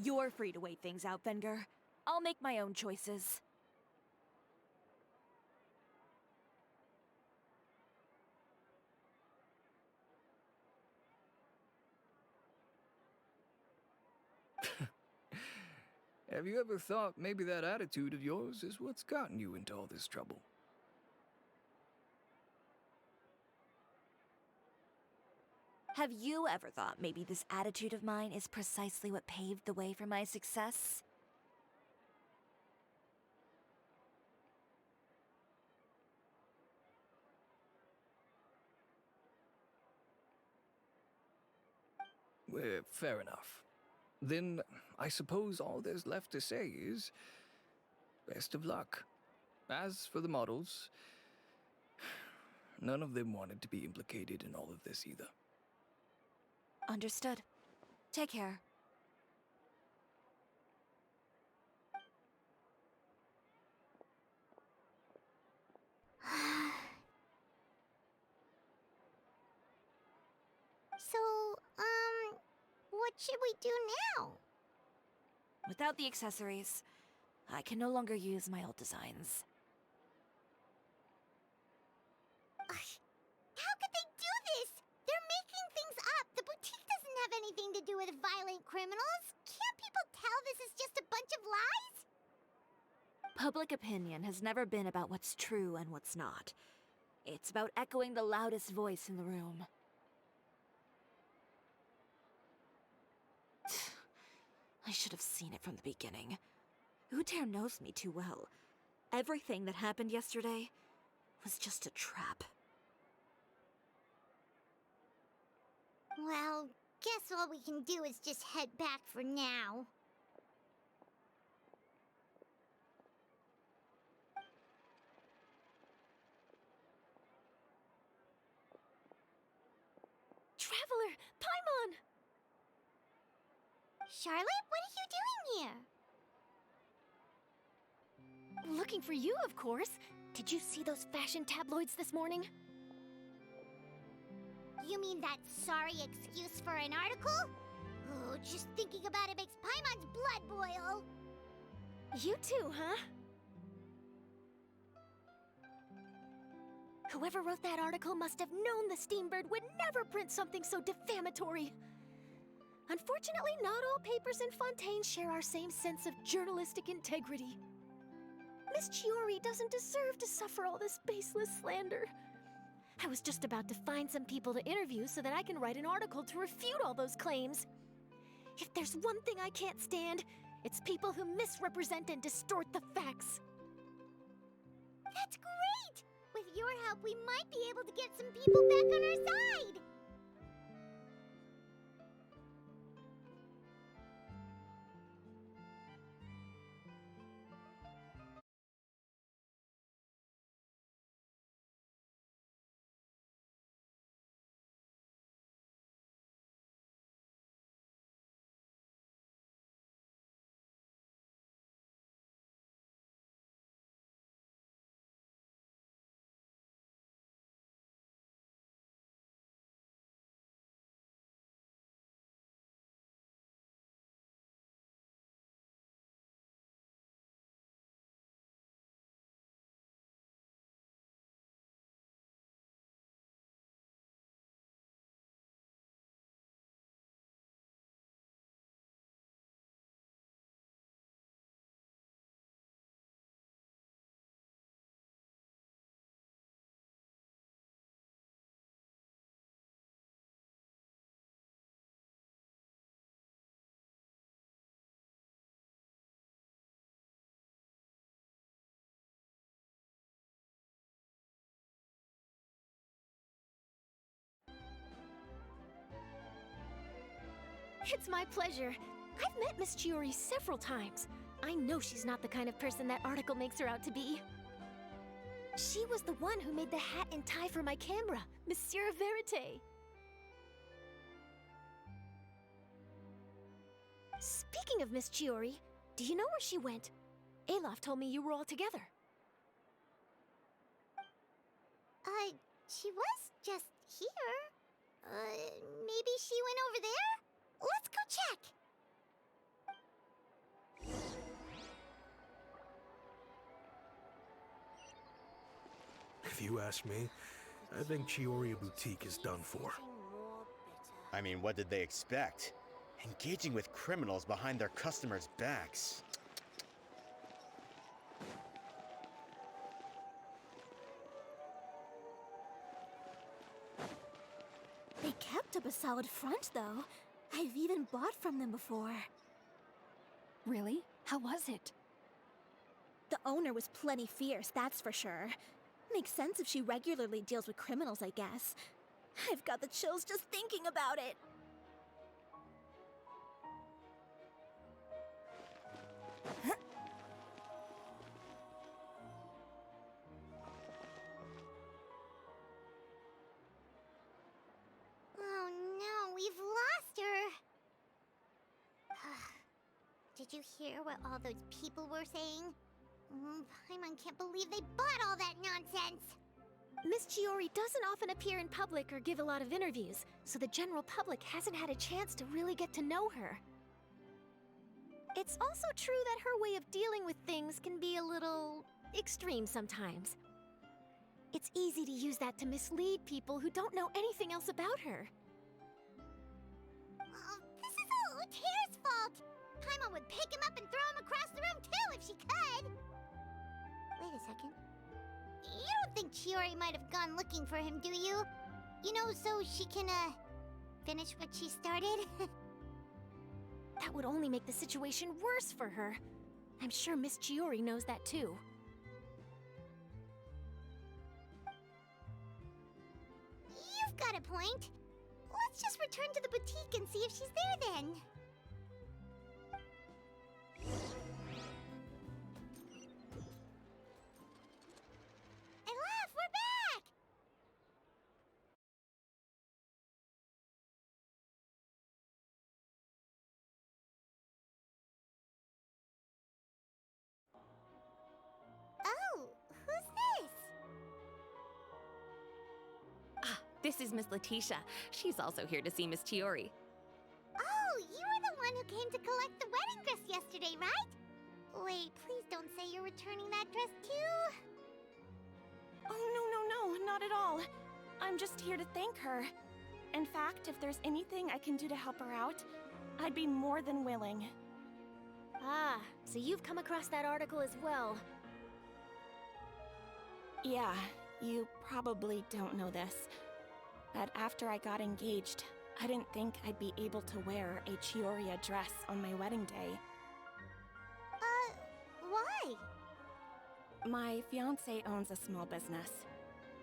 You're free to wait things out, Venger. I'll make my own choices. Have you ever thought maybe that attitude of yours is what's gotten you into all this trouble? Have you ever thought maybe this attitude of mine is precisely what paved the way for my success? Well, fair enough. Then I suppose all there's left to say is best of luck. As for the models, none of them wanted to be implicated in all of this either. Understood. Take care. So, what should we do now? Without the accessories, I can no longer use my old designs. How could they do this? They're making things up. The boutique doesn't have anything to do with violent criminals. Can't people tell this is just a bunch of lies? Public opinion has never been about what's true and what's not. It's about echoing the loudest voice in the room. I should have seen it from the beginning. Uter knows me too well. Everything that happened yesterday was just a trap. Well, guess all we can do is just head back for now. Traveler! Paimon! Charlotte, what are you doing here? Looking for you, of course. Did you see those fashion tabloids this morning? You mean that sorry excuse for an article? Oh, just thinking about it makes Paimon's blood boil. You too, huh? Whoever wrote that article must have known the Steambird would never print something so defamatory. Unfortunately, not all papers in Fontaine share our same sense of journalistic integrity. Miss Tиори doesn't deserve to suffer all this baseless slander. I was just about to find some people to interview so that I can write an article to refute all those claims. If there's one thing I can't stand, it's people who misrepresent and distort the facts. That's great! With your help, we might be able to get some people back on our side! It's my pleasure. I've met Miss Tиори several times. I know she's not the kind of person that article makes her out to be. She was the one who made the hat and tie for my camera, Monsieur Verite. Speaking of Miss Tиори, do you know where she went? Alof told me you were all together. She was just here. Maybe she went over there? Let's go check! If you ask me, I think Tиори Boutique is done for. I mean, what did they expect? Engaging with criminals behind their customers' backs. They kept up a solid front, though. I've even bought from them before. Really? How was it? The owner was plenty fierce, that's for sure. Makes sense if she regularly deals with criminals, I guess. I've got the chills just thinking about it. Oh no, we've lost her! Did you hear what all those people were saying? Paimon can't believe they bought all that nonsense! Miss Tиори doesn't often appear in public or give a lot of interviews, so the general public hasn't had a chance to really get to know her. It's also true that her way of dealing with things can be a little extreme sometimes. It's easy to use that to mislead people who don't know anything else about her. This is all Tear's fault! Paimon would pick him up and throw him across the room too if she could! Wait a second. You don't think Tиори might have gone looking for him, do you? You know, so she can, finish what she started? That would only make the situation worse for her. I'm sure Miss Tиори knows that too. You've got a point. Let's just return to the boutique and see if she's there then. Elaf, we're back! Oh, who's this? This is Miss Letitia. She's also here to see Miss Tиори. Oh, you were the one who came to collect the wedding dress yesterday, right? Wait, please don't say you're returning that dress too. Oh, no, not at all. I'm just here to thank her. In fact, if there's anything I can do to help her out, I'd be more than willing. Ah, so you've come across that article as well. Yeah, you probably don't know this, but after I got engaged, I didn't think I'd be able to wear a Chioria dress on my wedding day. Why? My fiancé owns a small business.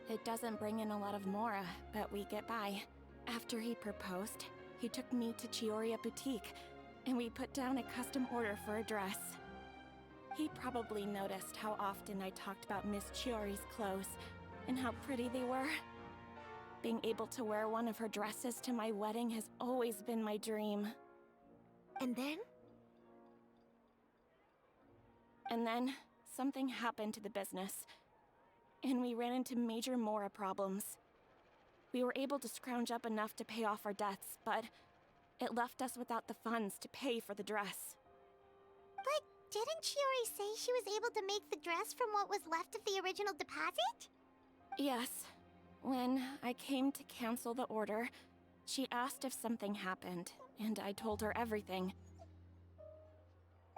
It doesn't bring in a lot of mora, but we get by. After he proposed, he took me to Chioria Boutique, and we put down a custom order for a dress. He probably noticed how often I talked about Miss Chiori's clothes, and how pretty they were. Being able to wear one of her dresses to my wedding has always been my dream. And then? And then, something happened to the business, and we ran into major mora problems. We were able to scrounge up enough to pay off our debts, but it left us without the funds to pay for the dress. But didn't Tиори say she was able to make the dress from what was left of the original deposit? Yes. When I came to cancel the order, she asked if something happened, and I told her everything.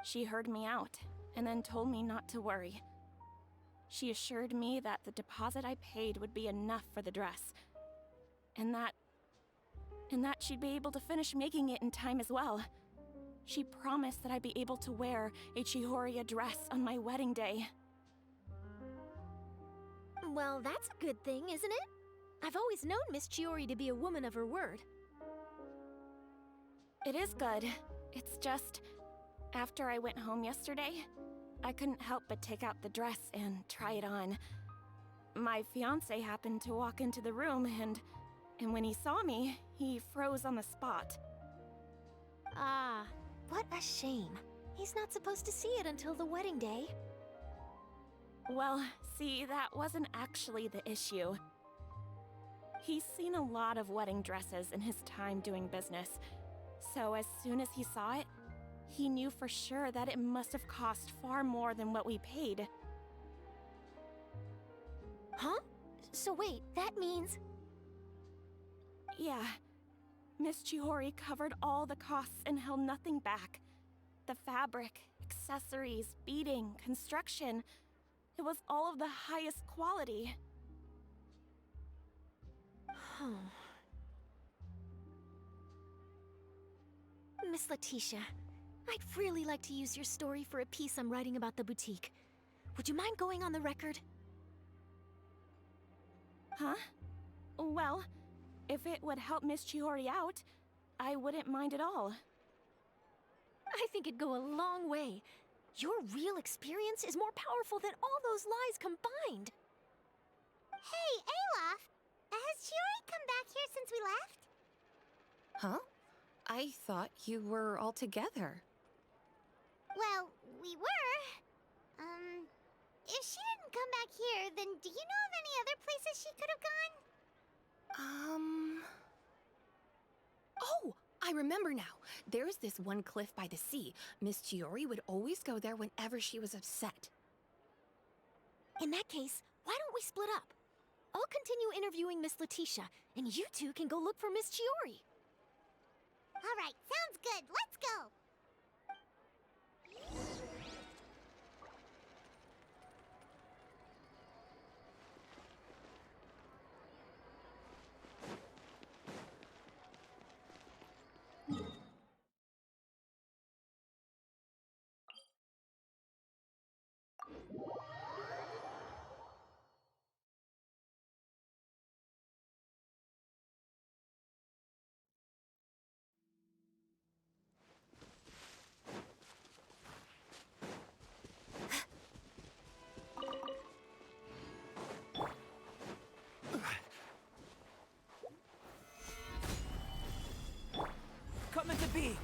She heard me out, and then told me not to worry. She assured me that the deposit I paid would be enough for the dress, and that she'd be able to finish making it in time as well. She promised that I'd be able to wear a Chihoria dress on my wedding day. Well, that's a good thing, isn't it? I've always known Miss Tиори to be a woman of her word. It is good. It's just, after I went home yesterday, I couldn't help but take out the dress and try it on. My fiancé happened to walk into the room, and when he saw me, he froze on the spot. Ah, what a shame. He's not supposed to see it until the wedding day. Well, see, that wasn't actually the issue. He's seen a lot of wedding dresses in his time doing business, so as soon as he saw it, he knew for sure that it must have cost far more than what we paid. Huh? So wait, that means... Yeah. Miss Chihori covered all the costs and held nothing back. The fabric, accessories, beading, construction. It was all of the highest quality. Miss Letitia, I'd really like to use your story for a piece I'm writing about the boutique. Would you mind going on the record? Huh? Well, if it would help Miss Chihori out, I wouldn't mind at all. I think it'd go a long way. Your real experience is more powerful than all those lies combined. Hey, Olaf! Has Tиори come back here since we left? Huh? I thought you were all together. Well, we were. if she didn't come back here, then do you know of any other places she could have gone? Oh, I remember now. There's this one cliff by the sea. Miss Tiori would always go there whenever she was upset. In that case, why don't we split up? I'll continue interviewing Miss Letitia, and you two can go look for Miss Chiori. All right, sounds good. Let's go. Coming to be.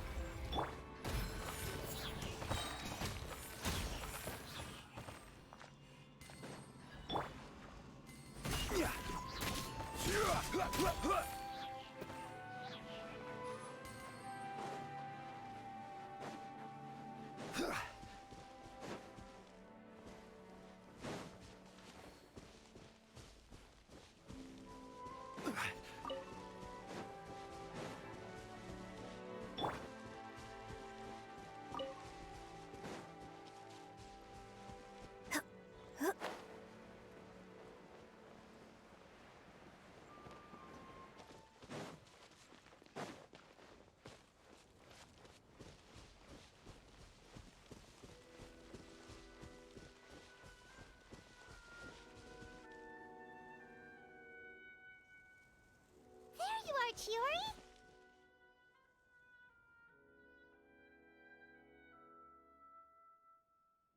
There you are, Chiori.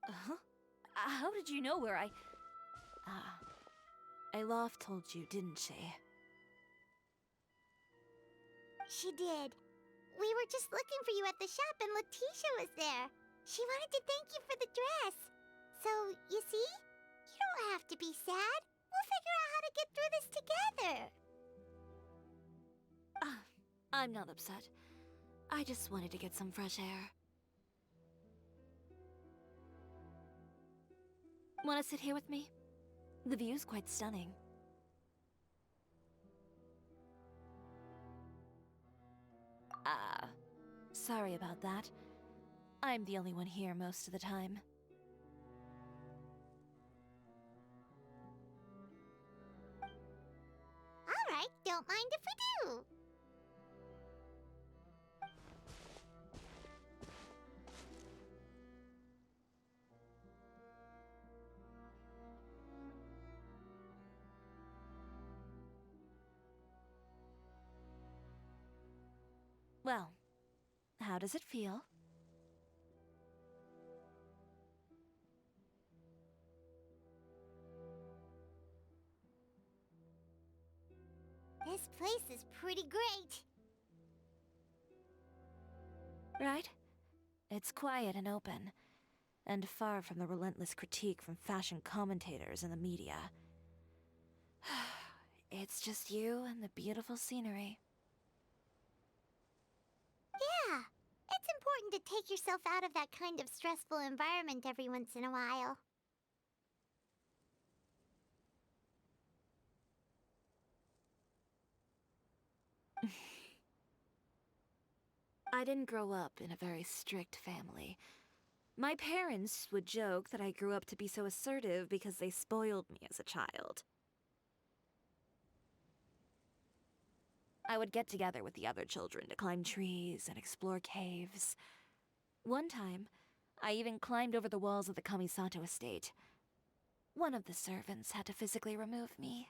Huh? How did you know where I... Alof told you, didn't she? She did. We were just looking for you at the shop and Letitia was there. She wanted to thank you for the dress. So, you see? You don't have to be sad. We'll figure out how to get through this together. I'm not upset. I just wanted to get some fresh air. Want to sit here with me? The view's quite stunning. Sorry about that. I'm the only one here most of the time. All right, don't mind if we do. Well, how does it feel? This place is pretty great. Right? It's quiet and open, and far from the relentless critique from fashion commentators and the media. It's just you and the beautiful scenery. Yeah, it's important to take yourself out of that kind of stressful environment every once in a while. I didn't grow up in a very strict family. My parents would joke that I grew up to be so assertive because they spoiled me as a child. I would get together with the other children to climb trees and explore caves. One time, I even climbed over the walls of the Kamisato estate. One of the servants had to physically remove me.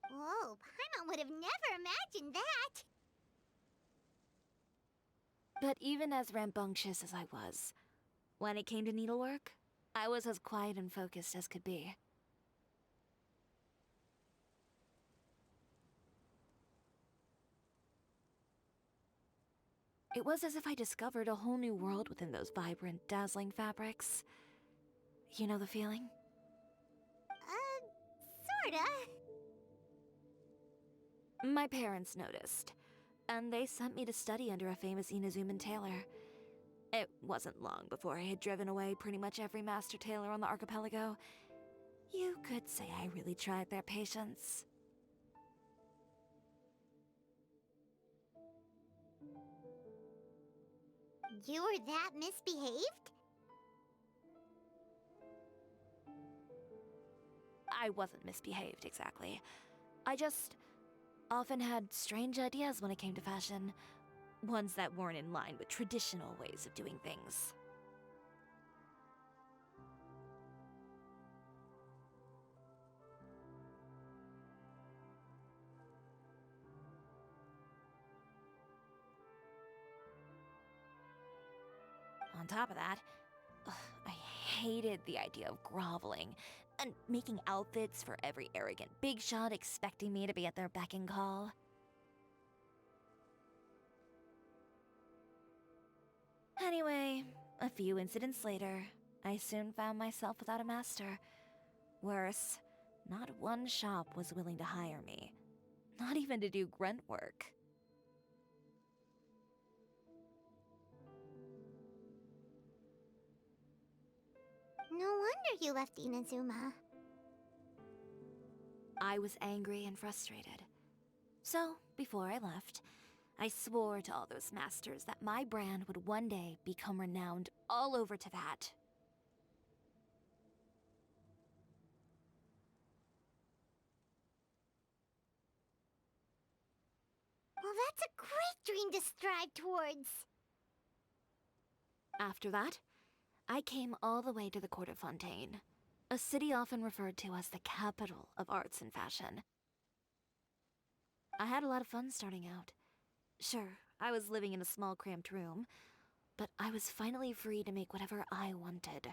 Whoa, Paimon would have never imagined that. But even as rambunctious as I was, when it came to needlework, I was as quiet and focused as could be. It was as if I discovered a whole new world within those vibrant, dazzling fabrics. You know the feeling? Sorta. My parents noticed, and they sent me to study under a famous Inazuman tailor. It wasn't long before I had driven away pretty much every master tailor on the archipelago. You could say I really tried their patience. You were that misbehaved? I wasn't misbehaved, exactly. I just often had strange ideas when it came to fashion. Ones that weren't in line with traditional ways of doing things. On top of that, I hated the idea of groveling and making outfits for every arrogant big shot expecting me to be at their beck and call. Anyway, a few incidents later, I soon found myself without a master. Worse, not one shop was willing to hire me. Not even to do grunt work. No wonder you left Inazuma. I was angry and frustrated. So, before I left, I swore to all those masters that my brand would one day become renowned all over Teyvat. Well, that's a great dream to strive towards. After that, I came all the way to the court of Fontaine, a city often referred to as the capital of arts and fashion. I had a lot of fun starting out. Sure, I was living in a small cramped room, but I was finally free to make whatever I wanted.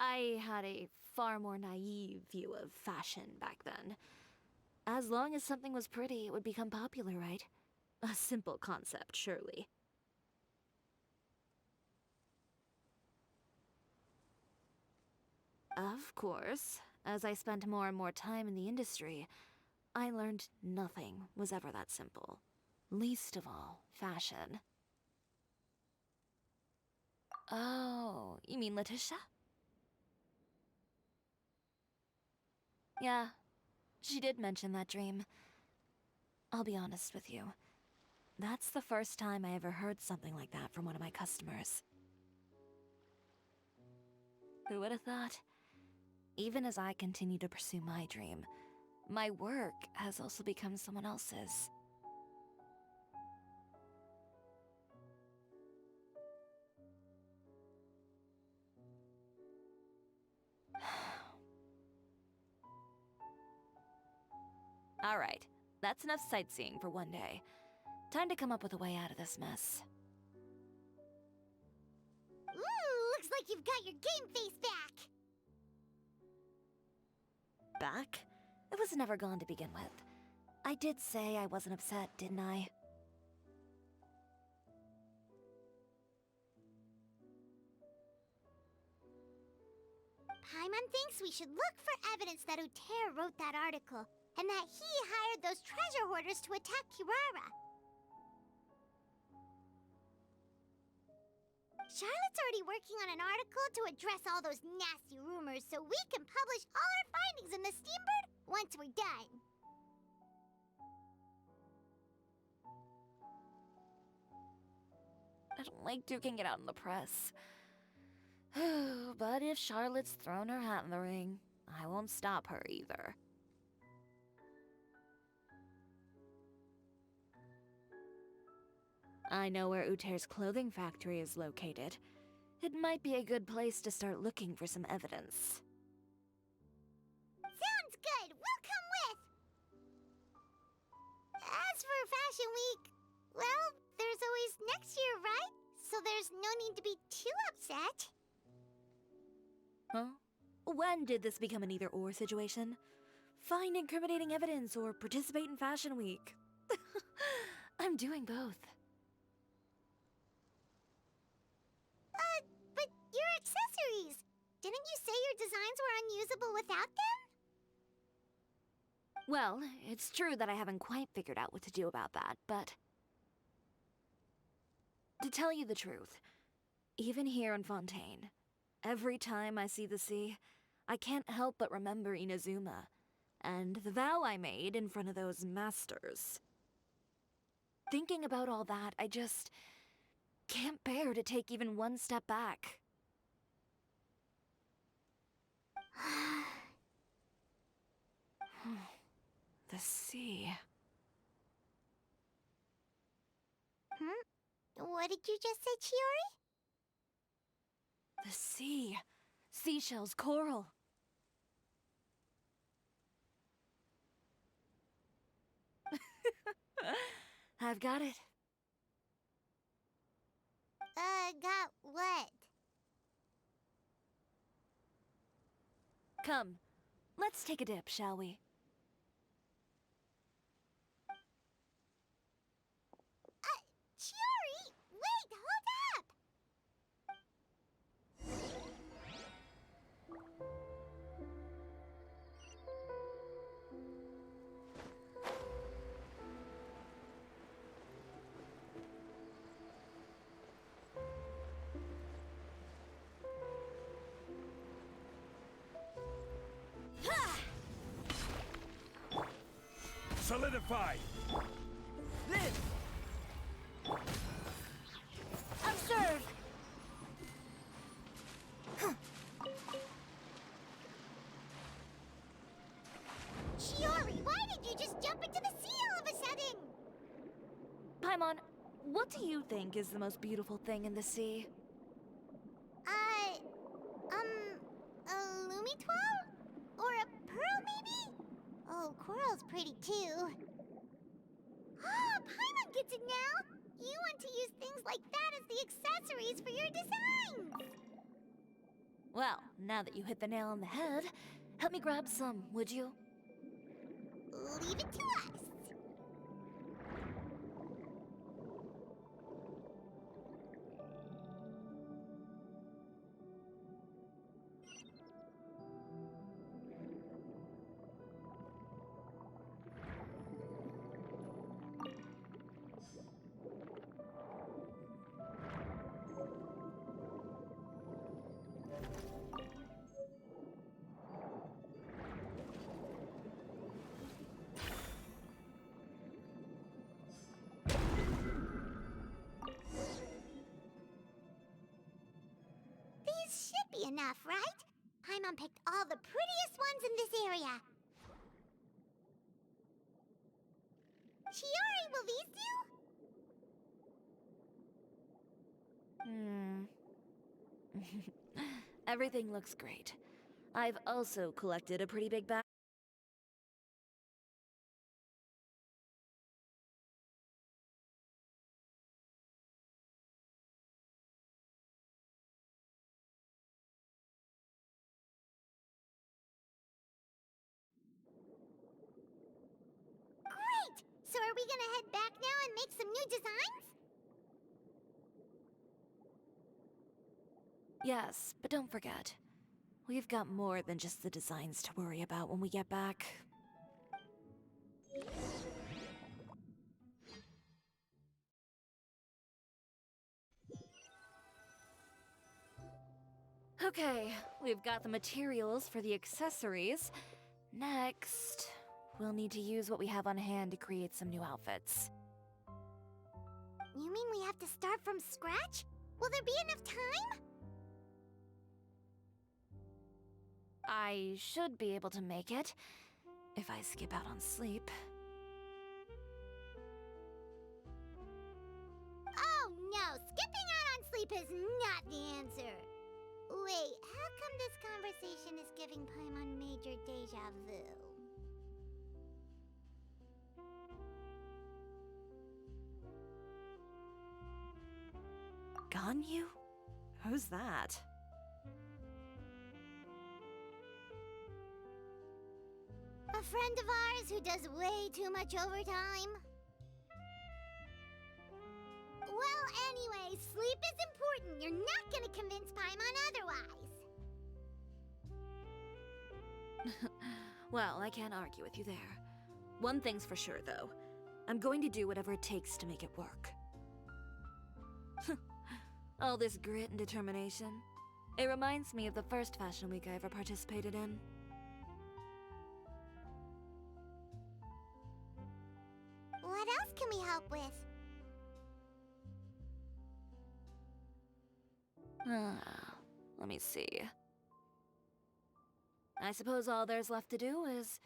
I had a far more naive view of fashion back then. As long as something was pretty, it would become popular, right? A simple concept, surely. Of course, as I spent more and more time in the industry, I learned nothing was ever that simple. Least of all, fashion. Oh, you mean Letitia? Yeah, she did mention that dream. I'll be honest with you. That's the first time I ever heard something like that from one of my customers. Who would have thought? Even as I continue to pursue my dream, my work has also become someone else's. Alright, that's enough sightseeing for one day. Time to come up with a way out of this mess. Ooh, looks like you've got your game face back! Back? It was never gone to begin with. I did say I wasn't upset, didn't I? Paimon thinks we should look for evidence that Uter wrote that article, and that he hired those treasure hoarders to attack Kirara. Charlotte's already working on an article to address all those nasty rumors so we can publish all our findings in the Steambird once we're done. I don't like duking it out in the press. But if Charlotte's thrown her hat in the ring, I won't stop her either. I know where Uter's clothing factory is located. It might be a good place to start looking for some evidence. Sounds good! We'll come with! As for Fashion Week, well, there's always next year, right? So there's no need to be too upset. Huh? When did this become an either-or situation? find incriminating evidence or participate in Fashion Week. I'm doing both. But your accessories! Didn't you say your designs were unusable without them? Well, it's true that I haven't quite figured out what to do about that, but... To tell you the truth, even here in Fontaine, every time I see the sea, I can't help but remember Inazuma, and the vow I made in front of those masters. Thinking about all that, I just can't bear to take even one step back. The sea. What did you just say, Chiori? The sea. Seashells, coral. I've got it. Got what? Come, let's take a dip, shall we? Chiori! Wait, hold up! Solidify! Live! Observe! Chiori, why did you just jump into the sea all of a sudden? Paimon, what do you think is the most beautiful thing in the sea? A Lumitoile? Or a pearl, maybe? Oh, coral's pretty too. Ah, Paimon gets it now! You want to use things like that as the accessories for your designs! Well, now that you hit the nail on the head, help me grab some, would you? Leave it to us. These should be enough, right? Paimon picked all the prettiest ones in this area. Chiori, will these do? Everything looks great. I've also collected a pretty big bag. Great! So are we gonna head back now and make some new designs? Yes, but don't forget, we've got more than just the designs to worry about when we get back. Okay, we've got the materials for the accessories. Next, we'll need to use what we have on hand to create some new outfits. You mean we have to start from scratch? Will there be enough time? I should be able to make it, if I skip out on sleep. Oh no, skipping out on sleep is not the answer. Wait, how come this conversation is giving Paimon major deja vu? Ganyu? Who's that? A friend of ours who does way too much overtime? Well, anyway, sleep is important. You're not gonna convince Paimon otherwise. Well, I can't argue with you there. One thing's for sure, though. I'm going to do whatever it takes to make it work. All this grit and determination. It reminds me of the first fashion week I ever participated in. What else can we help with? Let me see. I suppose all there's left to do is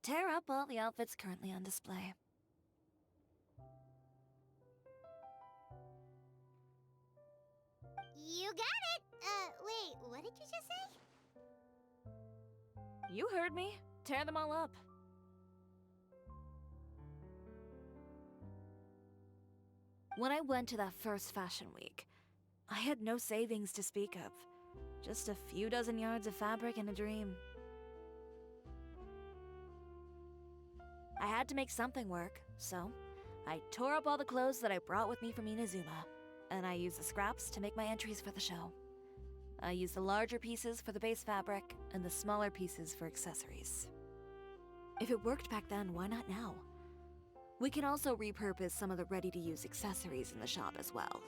tear up all the outfits currently on display. You got it! Wait, what did you just say? You heard me. Tear them all up. When I went to that first fashion week, I had no savings to speak of. Just a few dozen yards of fabric and a dream. I had to make something work, so I tore up all the clothes that I brought with me from Inazuma, and I used the scraps to make my entries for the show. I used the larger pieces for the base fabric, and the smaller pieces for accessories. If it worked back then, why not now? We can also repurpose some of the ready-to-use accessories in the shop as well.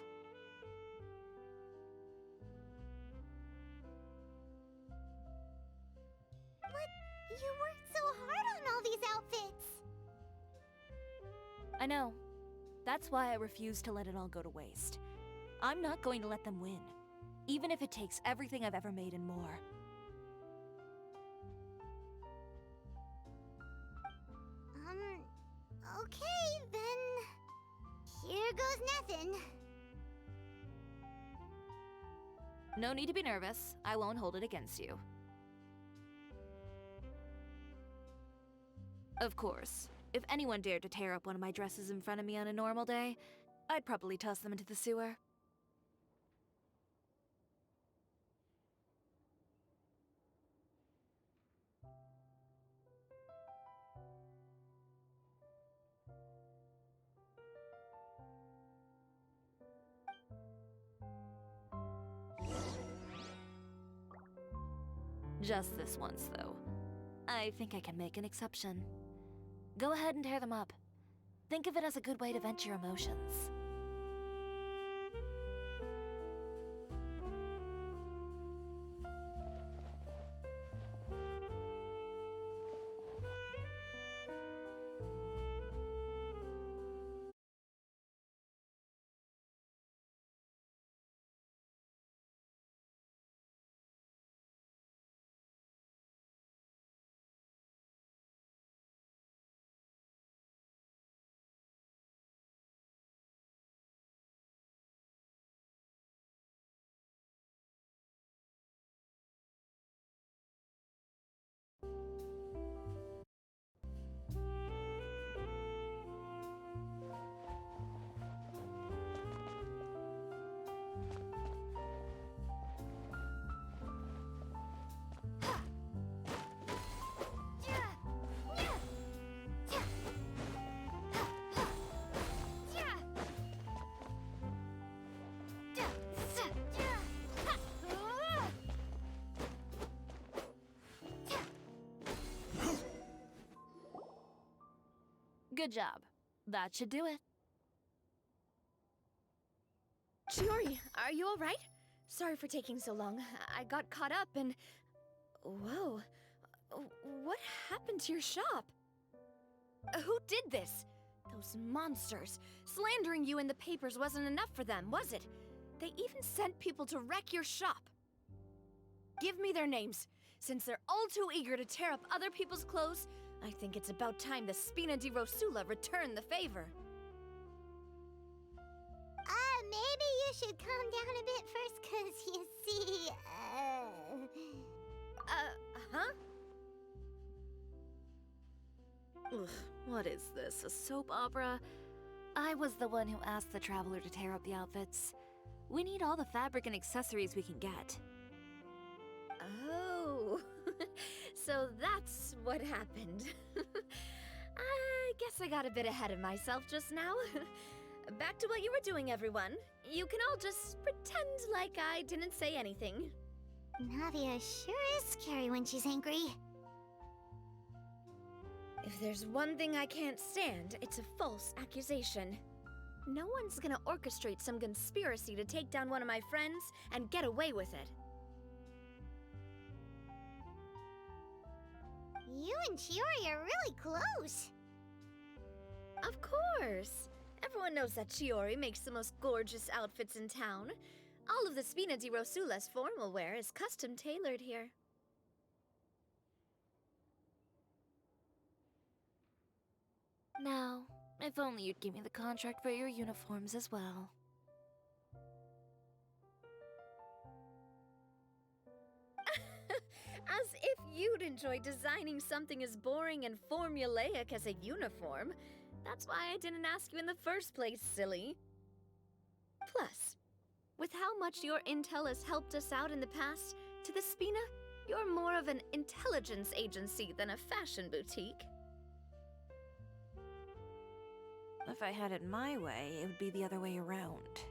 But you worked so hard on all these outfits! I know. That's why I refuse to let it all go to waste. I'm not going to let them win, even if it takes everything I've ever made and more. Okay, then... here goes nothing. No need to be nervous. I won't hold it against you. Of course, if anyone dared to tear up one of my dresses in front of me on a normal day, I'd probably toss them into the sewer. Just this once, though. I think I can make an exception. Go ahead and tear them up. Think of it as a good way to vent your emotions. Good job. That should do it. Tиори, are you alright? Sorry for taking so long. I got caught up and... Whoa. What happened to your shop? Who did this? Those monsters. Slandering you in the papers wasn't enough for them, was it? They even sent people to wreck your shop. Give me their names. Since they're all too eager to tear up other people's clothes, I think it's about time the Spina di Rosula return the favor. Maybe you should calm down a bit first, 'cause you see, huh? Ugh, what is this, a soap opera? I was the one who asked the traveler to tear up the outfits. We need all the fabric and accessories we can get. Oh, So that's what happened. I guess I got a bit ahead of myself just now. Back to what you were doing, everyone. You can all just pretend like I didn't say anything. Navia sure is scary when she's angry. If there's one thing I can't stand, it's a false accusation. No one's gonna orchestrate some conspiracy to take down one of my friends and get away with it. You and Chiori are really close. Of course! Everyone knows that Chiori makes the most gorgeous outfits in town. All of the Spina di Rosula's formal wear is custom tailored here. Now, if only you'd give me the contract for your uniforms as well. As if you'd enjoy designing something as boring and formulaic as a uniform. That's why I didn't ask you in the first place, silly. Plus, with how much your intel has helped us out in the past, to the Spina, you're more of an intelligence agency than a fashion boutique. If I had it my way, it would be the other way around.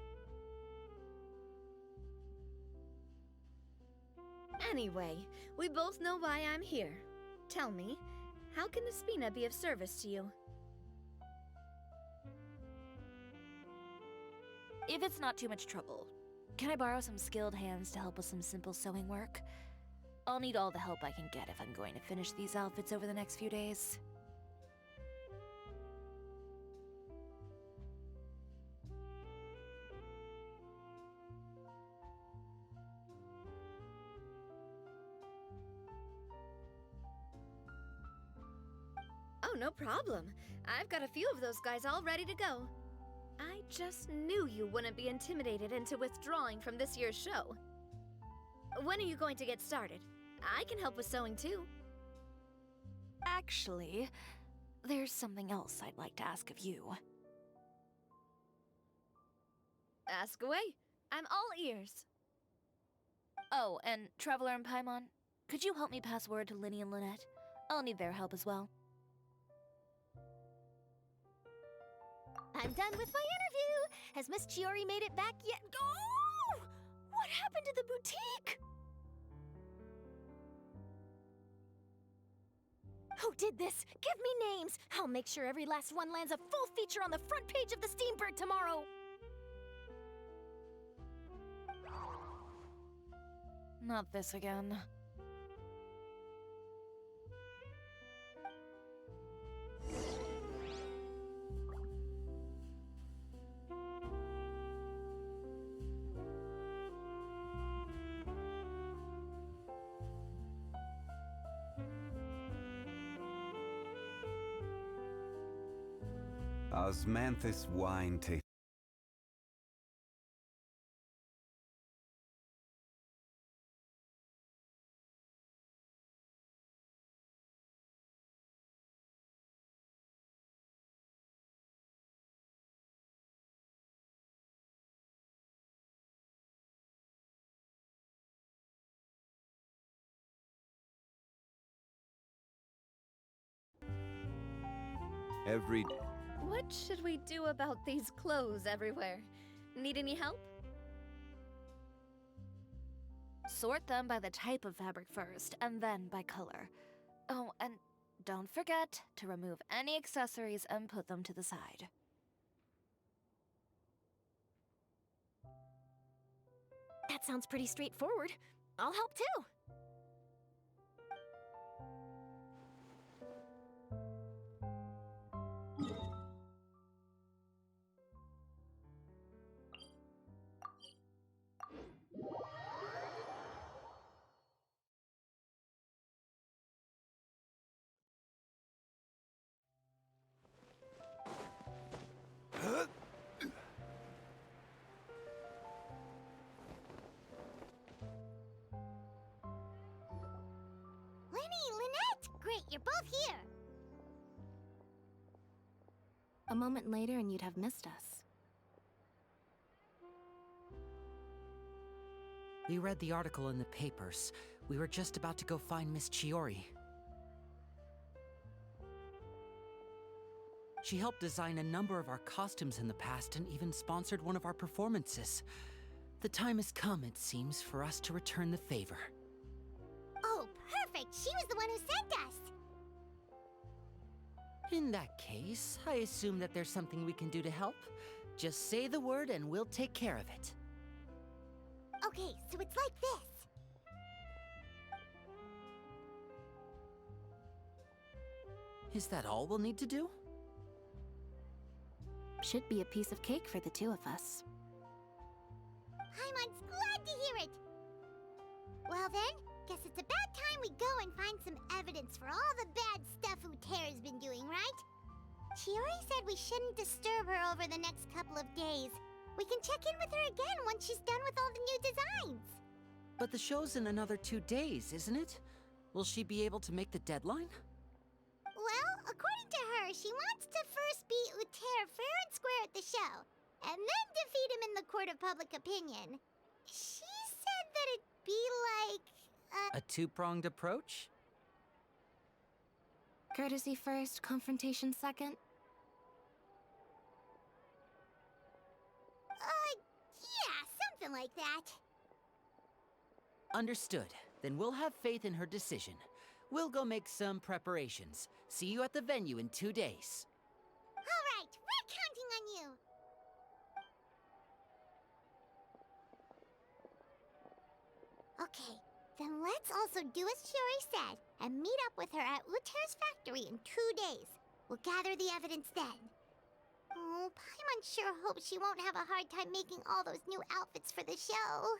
Anyway, we both know why I'm here. Tell me, how can the Spina be of service to you? If it's not too much trouble, can I borrow some skilled hands to help with some simple sewing work? I'll need all the help I can get if I'm going to finish these outfits over the next few days. Oh, no problem. I've got a few of those guys all ready to go. I just knew you wouldn't be intimidated into withdrawing from this year's show. When are you going to get started? I can help with sewing too. Actually, there's something else I'd like to ask of you. Ask away. I'm all ears. Oh, and Traveler and Paimon, could you help me pass word to Linny and Lynette? I'll need their help as well. I'm done with my interview. Has Miss Chiori made it back yet? Oh! What happened to the boutique? Who did this? Give me names. I'll make sure every last one lands a full feature on the front page of the Steambird tomorrow. Not this again. Osmanthus wine tastes. Every What should we do about these clothes everywhere? Need any help? Sort them by the type of fabric first, and then by color. Oh, and don't forget to remove any accessories and put them to the side. That sounds pretty straightforward. I'll help too. Great, you're both here! A moment later and you'd have missed us. We read the article in the papers. We were just about to go find Miss Chiori. She helped design a number of our costumes in the past and even sponsored one of our performances. The time has come, it seems, for us to return the favor. Oh, perfect! She was the one who sent us! In that case, I assume that there's something we can do to help. Just say the word and we'll take care of it. Okay, so it's like this. Is that all we'll need to do? Should be a piece of cake for the two of us. Paimon's glad to hear it! Well then, guess it's about time we go and find some evidence for all the bad stuff Uterra's been doing, right? Tiori said we shouldn't disturb her over the next couple of days. We can check in with her again once she's done with all the new designs. But the show's in another 2 days, isn't it? Will she be able to make the deadline? Well, according to her, she wants to first beat Uter fair and square at the show, and then defeat him in the court of public opinion. She said that it'd be like A two-pronged approach? Courtesy first, confrontation second. Yeah, something like that. Understood. Then we'll have faith in her decision. We'll go make some preparations. See you at the venue in 2 days. All right, we're counting on you. Okay, then let's also do as Tiori said and meet up with her at Uter's factory in 2 days. We'll gather the evidence then. Oh, Paimon sure hopes she won't have a hard time making all those new outfits for the show.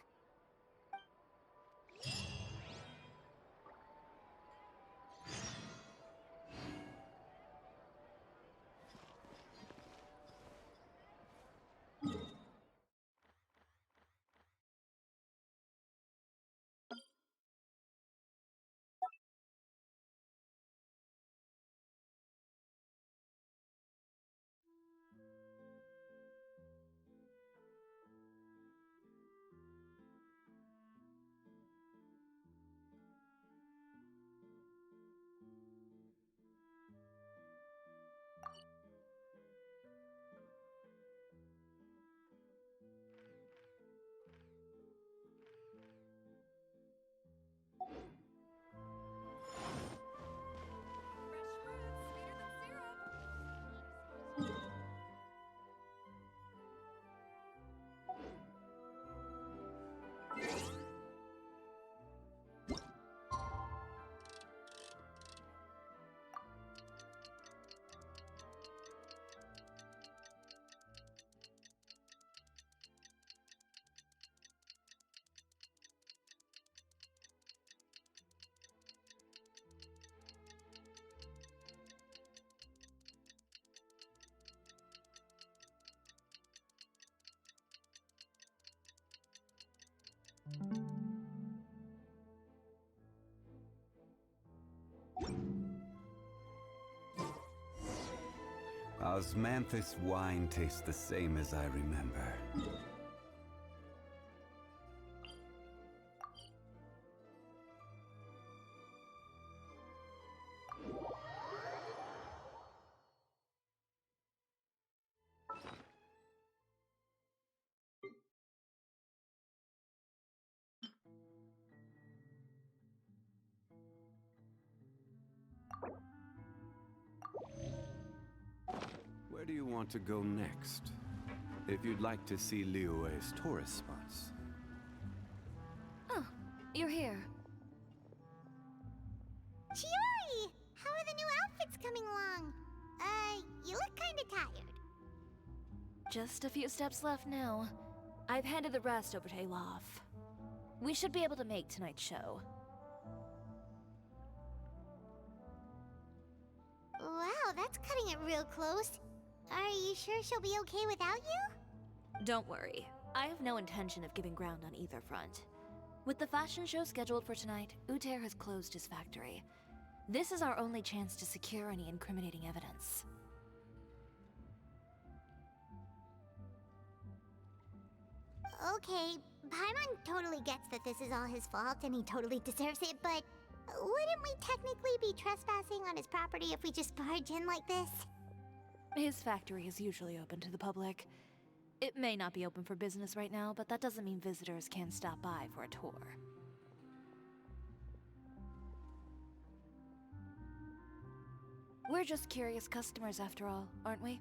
Osmanthus wine tastes the same as I remember. Where do you want to go next? If you'd like to see Liyue's tourist spots. Oh, you're here. Tiori! How are the new outfits coming along? You look kinda tired. Just a few steps left now. I've handed the rest over to Alof. We should be able to make tonight's show. Wow, that's cutting it real close. Are you sure she'll be okay without you? Don't worry. I have no intention of giving ground on either front. With the fashion show scheduled for tonight, Uter has closed his factory. This is our only chance to secure any incriminating evidence. Okay, Paimon totally gets that this is all his fault and he totally deserves it, but wouldn't we technically be trespassing on his property if we just barge in like this? His factory is usually open to the public. It may not be open for business right now, but that doesn't mean visitors can't stop by for a tour. We're just curious customers after all, aren't we?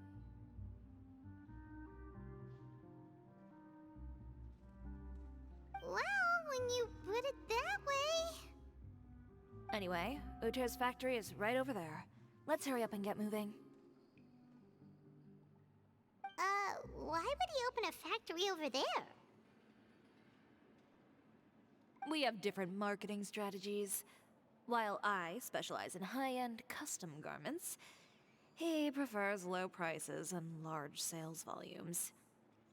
Well, when you put it that way... Anyway, Uther's factory is right over there. Let's hurry up and get moving. Why would he open a factory over there? We have different marketing strategies. While I specialize in high-end custom garments, he prefers low prices and large sales volumes.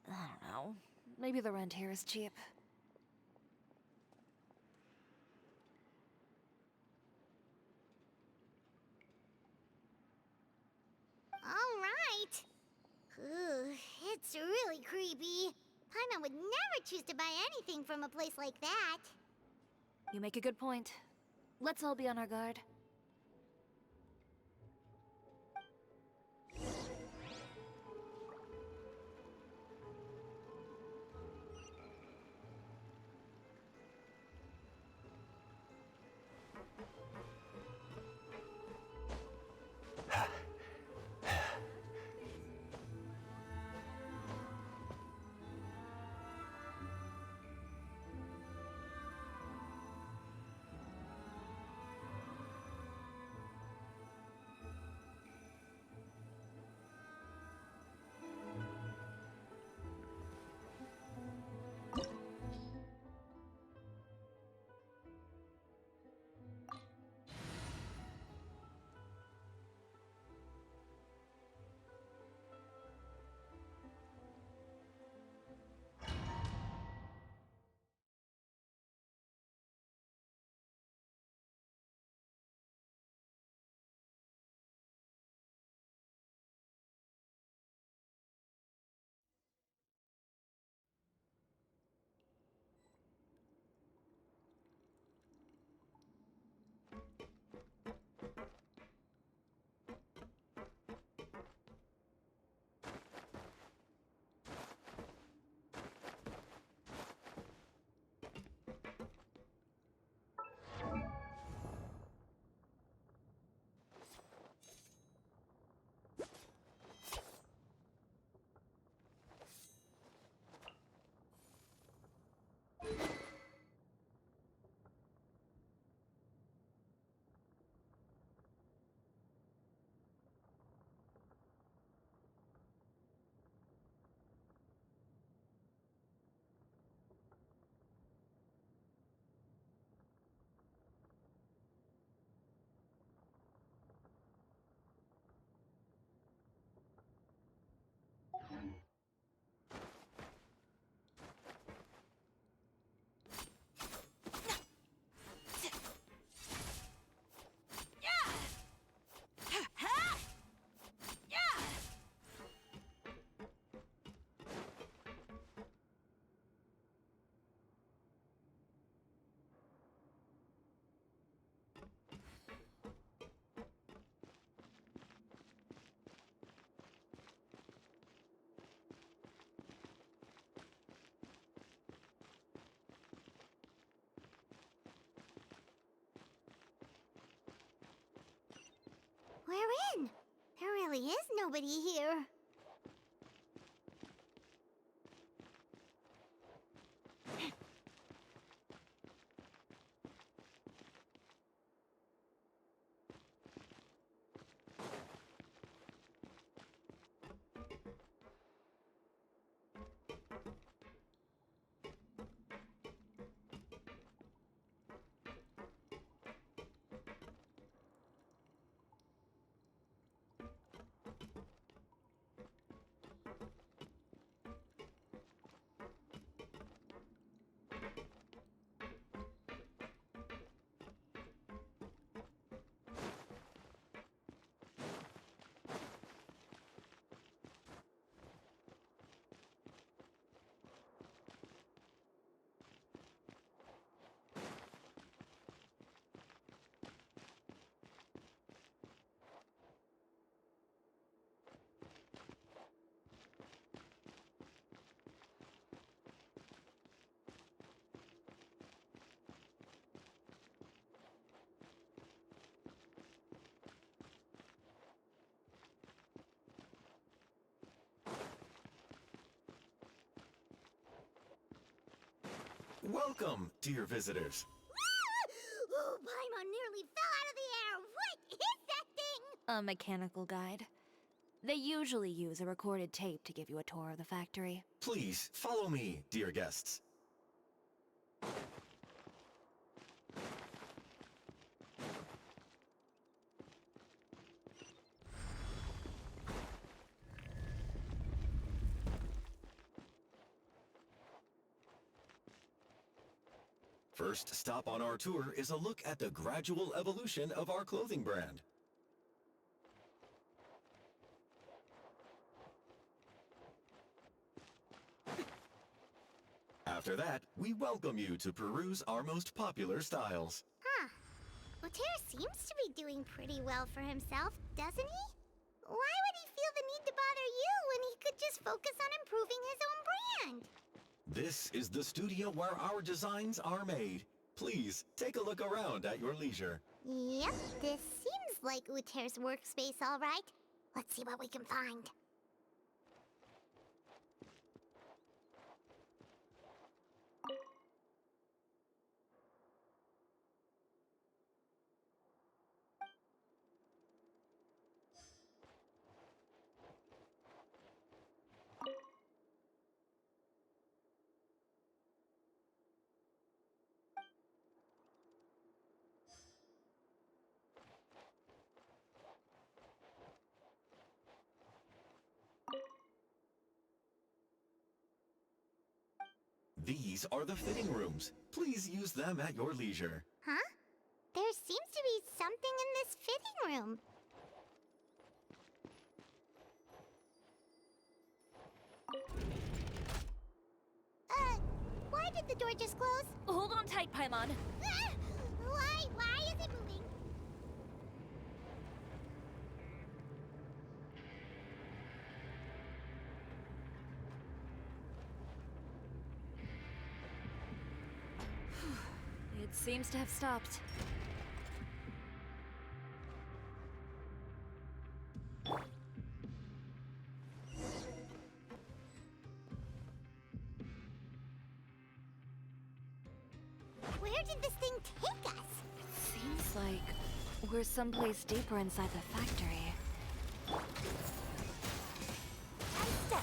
I don't know. Maybe the rent here is cheap. All right. Ugh, it's really creepy. Paimon would never choose to buy anything from a place like that. You make a good point. Let's all be on our guard. We're in. There really is nobody here. Welcome, dear visitors. Oh, Paimon nearly fell out of the air. What is that thing? A mechanical guide. They usually use a recorded tape to give you a tour of the factory. Please, follow me, dear guests. First stop on our tour is a look at the gradual evolution of our clothing brand. After that, we welcome you to peruse our most popular styles. Huh. Uter seems to be doing pretty well for himself, doesn't he? Why would he feel the need to bother you when he could just focus on improving his own brand? This is the studio where our designs are made. Please, take a look around at your leisure. Yep, this seems like Uter's workspace, all right. Let's see what we can find. These are the fitting rooms. Please use them at your leisure. Huh? There seems to be something in this fitting room. Why did the door just close? Hold on tight, Paimon. Ah! Why is it moving? It seems to have stopped. Where did this thing take us? Seems like we're someplace deeper inside the factory. Step.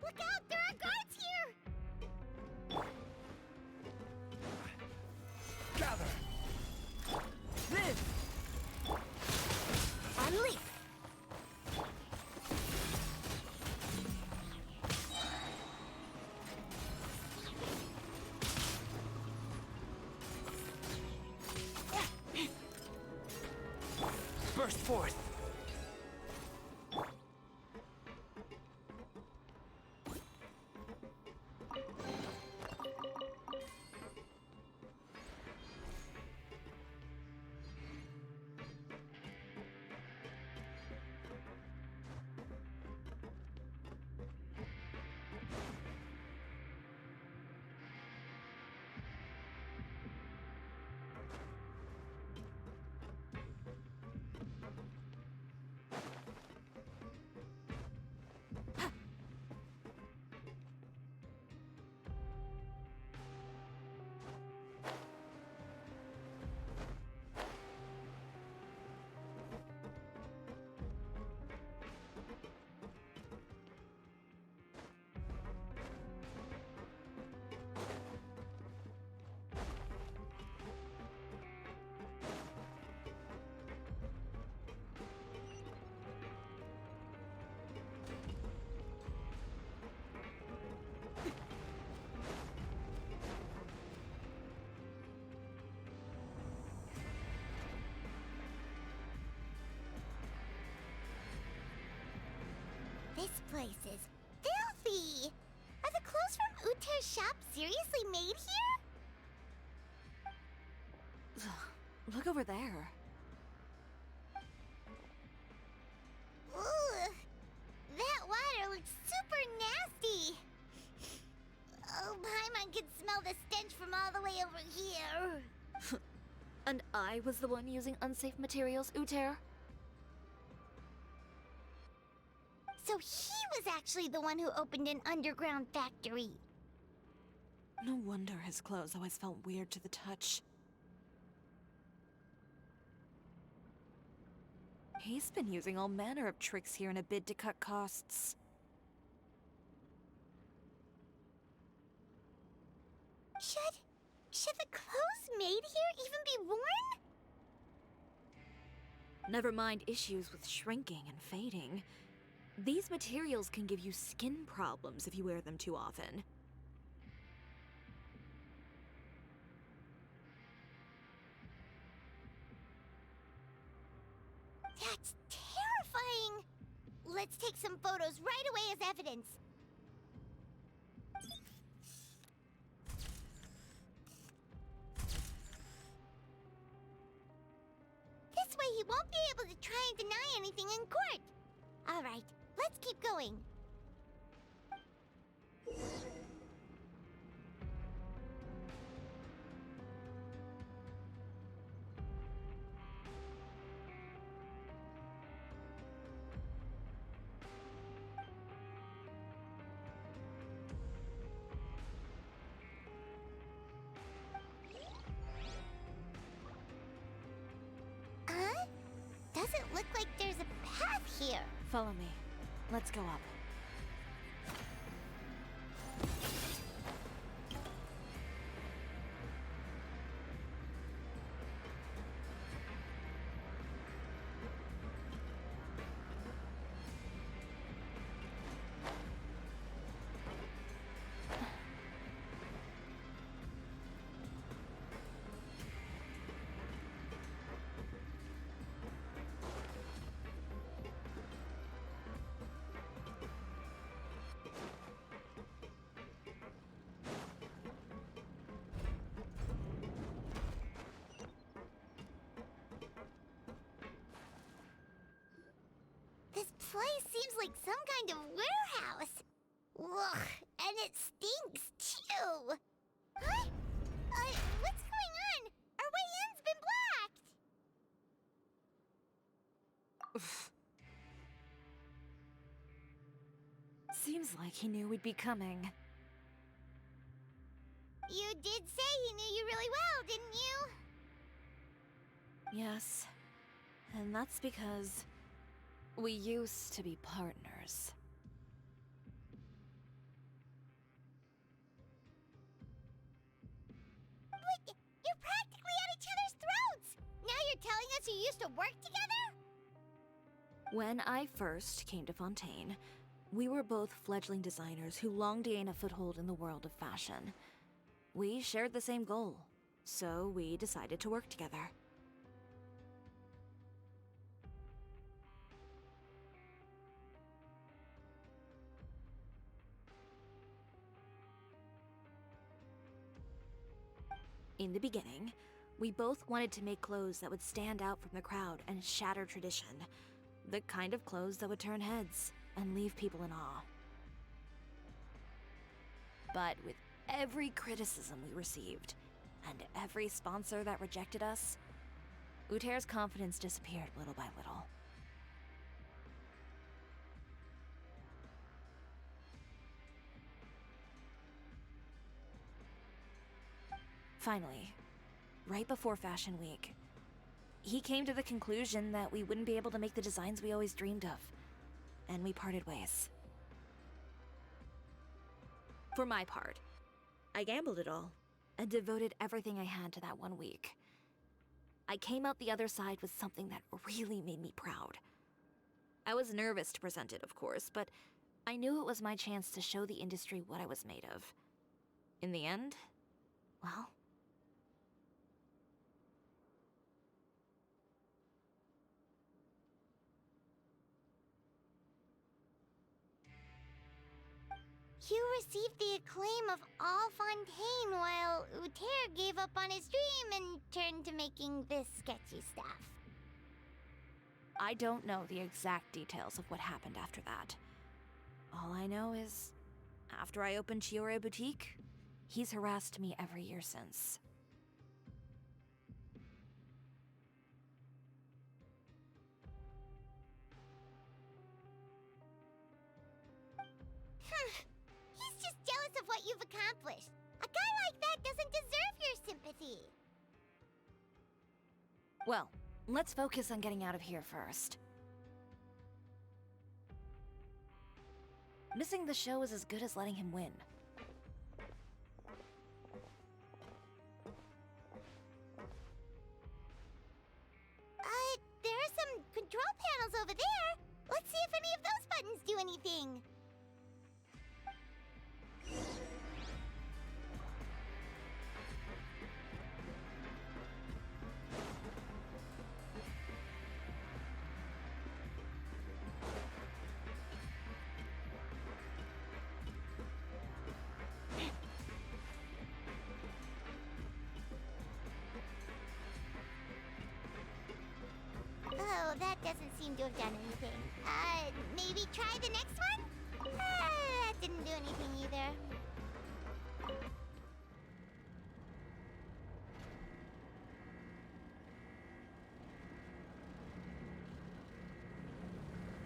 Look out! There are guards here! Gather! Live! Unleash! Burst forth! place is filthy! Are the clothes from Uter's shop seriously made here? Look over there. Ooh, that water looks super nasty. Oh, Paimon can smell the stench from all the way over here. And I was the one using unsafe materials, Uter? So he was actually the one who opened an underground factory. No wonder his clothes always felt weird to the touch. He's been using all manner of tricks here in a bid to cut costs. Should the clothes made here even be worn? Never mind issues with shrinking and fading. These materials can give you skin problems if you wear them too often. That's terrifying! Let's take some photos right away as evidence. This way he won't be able to try and deny anything in court. All right, let's keep going. Doesn't look like there's a path here. Follow me. Let's go up. This place seems like some kind of warehouse. Ugh, and it stinks too. Huh? What's going on? Our way in's been blocked. Seems like he knew we'd be coming. You did say he knew you really well, didn't you? Yes. And that's because we used to be partners. But you're practically at each other's throats! Now you're telling us you used to work together? When I first came to Fontaine, we were both fledgling designers who longed to gain a foothold in the world of fashion. We shared the same goal, so we decided to work together. In the beginning, we both wanted to make clothes that would stand out from the crowd and shatter tradition. The kind of clothes that would turn heads and leave people in awe. But with every criticism we received, and every sponsor that rejected us, Uter's confidence disappeared little by little. Finally, right before Fashion Week, he came to the conclusion that we wouldn't be able to make the designs we always dreamed of, and we parted ways. For my part, I gambled it all and devoted everything I had to that 1 week. I came out the other side with something that really made me proud. I was nervous to present it, of course, but I knew it was my chance to show the industry what I was made of. In the end, well, You received the acclaim of all Fontaine while Uter gave up on his dream and turned to making this sketchy stuff. I don't know the exact details of what happened after that. All I know is, after I opened Tioria Boutique, he's harassed me every year since. He's just jealous of what you've accomplished. A guy like that doesn't deserve your sympathy. Well, let's focus on getting out of here first. Missing the show is as good as letting him win. There are some control panels over there. Let's see if any of those buttons do anything. Oh, that doesn't seem to have done anything. Maybe try the next one? That didn't do anything either.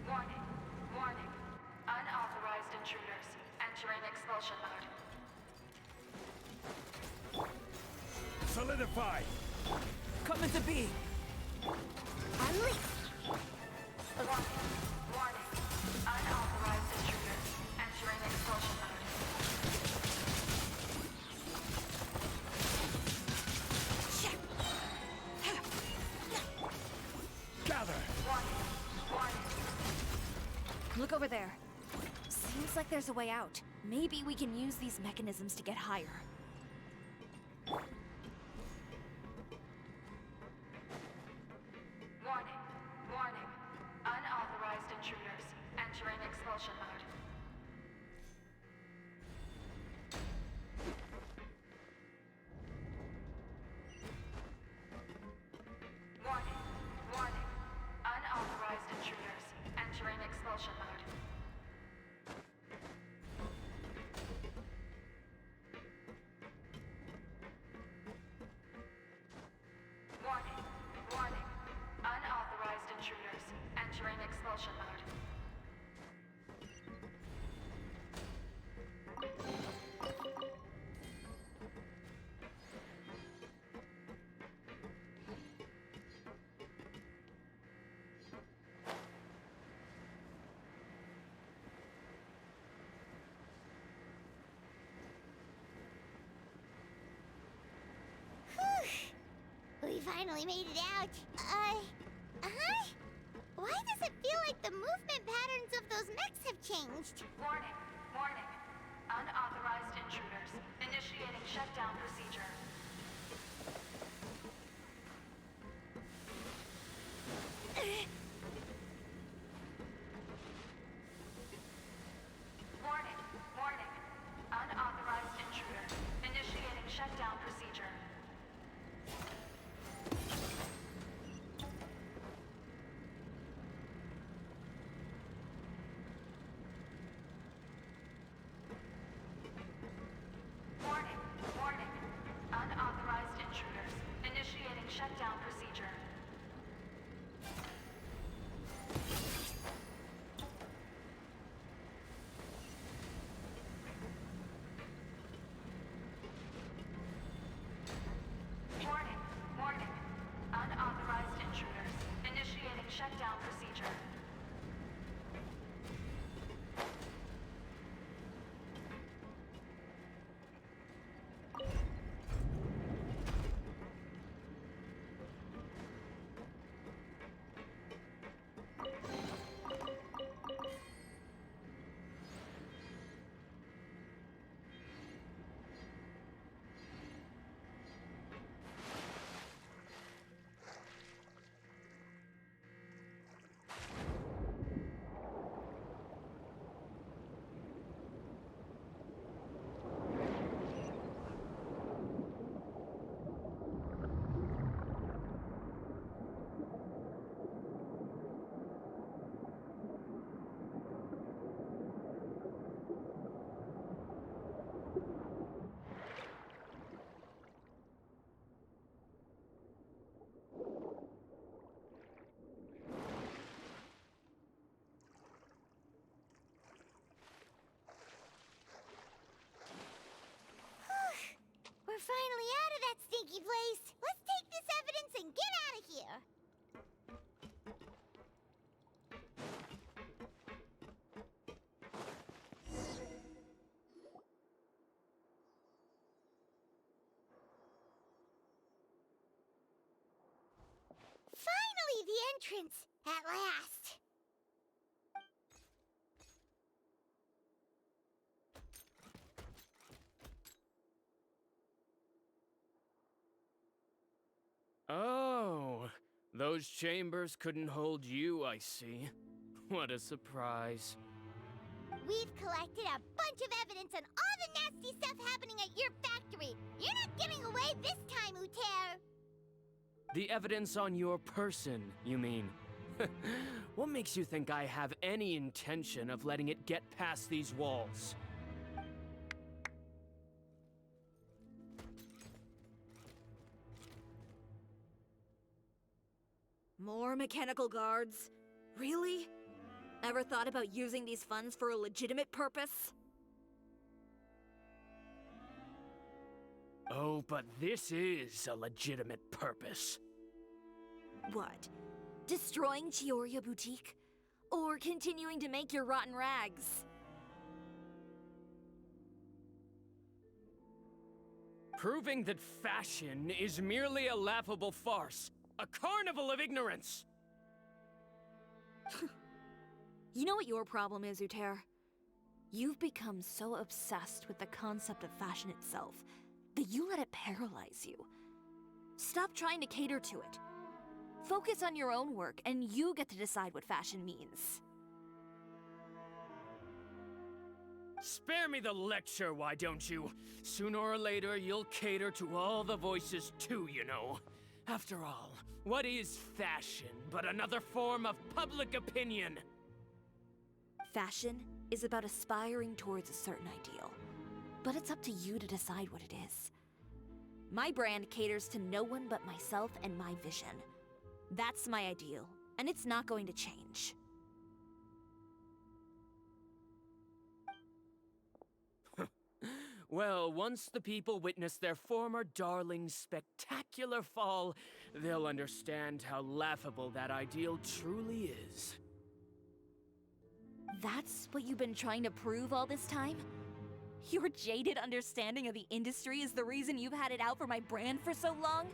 Warning. Warning. Unauthorized intruders entering expulsion mode. Solidify! Coming to be! Unleash! Warning. Warning. Unauthorized intruders entering expulsion mode. Gather! Warning. Warning. Look over there. Seems like there's a way out. Maybe we can use these mechanisms to get higher. Warning. Warning. Unauthorized intruders entering expulsion mode. Warning. Warning. Unauthorized intruders entering expulsion mode. Warning. Warning. Unauthorized intruders entering expulsion mode. We finally made it out. Why does it feel like the movement patterns of those mechs have changed? Warning. Warning. Unauthorized intruders initiating shutdown procedure. Warning. Warning. Unauthorized intruder initiating shutdown procedure. Warning. Warning. stinky place. Let's take this evidence and get out of here. Finally, the entrance! At last! Oh, those chambers couldn't hold you, I see. What a surprise. We've collected a bunch of evidence on all the nasty stuff happening at your factory. You're not getting away this time, Uter. The evidence on your person, you mean? What makes you think I have any intention of letting it get past these walls? More mechanical guards? Really? Ever thought about using these funds for a legitimate purpose? Oh, but this is a legitimate purpose. What? Destroying Tioria Boutique? Or continuing to make your rotten rags? Proving that fashion is merely a laughable farce. A carnival of ignorance! You know what your problem is, Uter? You've become so obsessed with the concept of fashion itself that you let it paralyze you. Stop trying to cater to it. Focus on your own work, and you get to decide what fashion means. Spare me the lecture, why don't you? Sooner or later, you'll cater to all the voices too, you know. After all, what is fashion but another form of public opinion? Fashion is about aspiring towards a certain ideal, but it's up to you to decide what it is. My brand caters to no one but myself and my vision. That's my ideal, and it's not going to change. Well, once the people witness their former darling's spectacular fall, they'll understand how laughable that ideal truly is. That's what you've been trying to prove all this time? Your jaded understanding of the industry is the reason you've had it out for my brand for so long?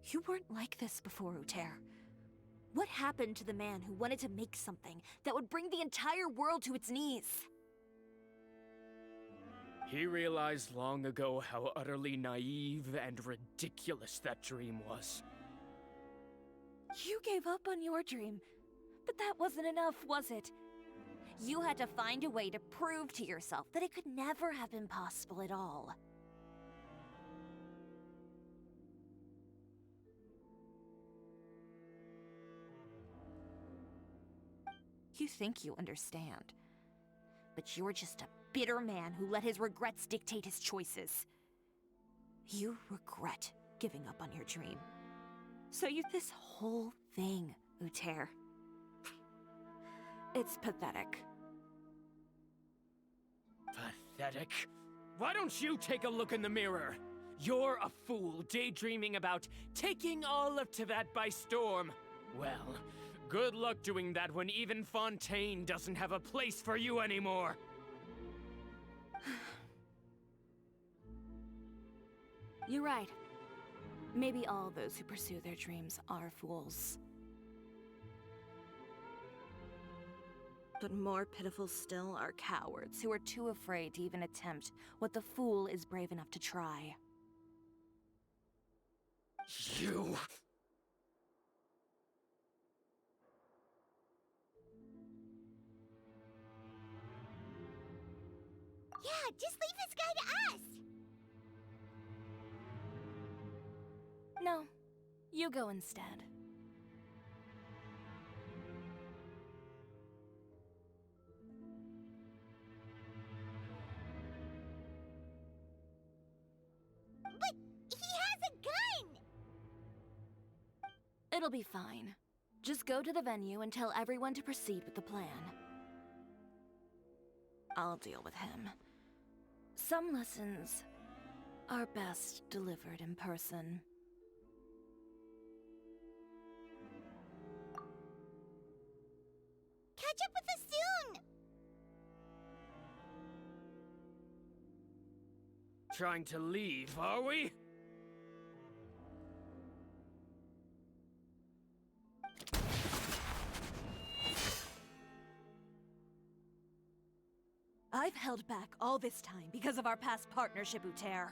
You weren't like this before, Uter. What happened to the man who wanted to make something that would bring the entire world to its knees? He realized long ago how utterly naive and ridiculous that dream was. You gave up on your dream, but that wasn't enough, was it? You had to find a way to prove to yourself that it could never have been possible at all. You think you understand, but you're just a bitter man who let his regrets dictate his choices. You regret giving up on your dream. So this whole thing, Uter. It's pathetic. Pathetic? Why don't you take a look in the mirror? You're a fool daydreaming about taking all of Tibet by storm. Well, good luck doing that when even Fontaine doesn't have a place for you anymore. You're right. Maybe all those who pursue their dreams are fools. But more pitiful still are cowards who are too afraid to even attempt what the fool is brave enough to try. You... Yeah, just leave this guy to us! No, you go instead. But he has a gun! It'll be fine. Just go to the venue and tell everyone to proceed with the plan. I'll deal with him. Some lessons are best delivered in person. Catch up with us soon! Trying to leave, are we? I've held back all this time because of our past partnership, Uter.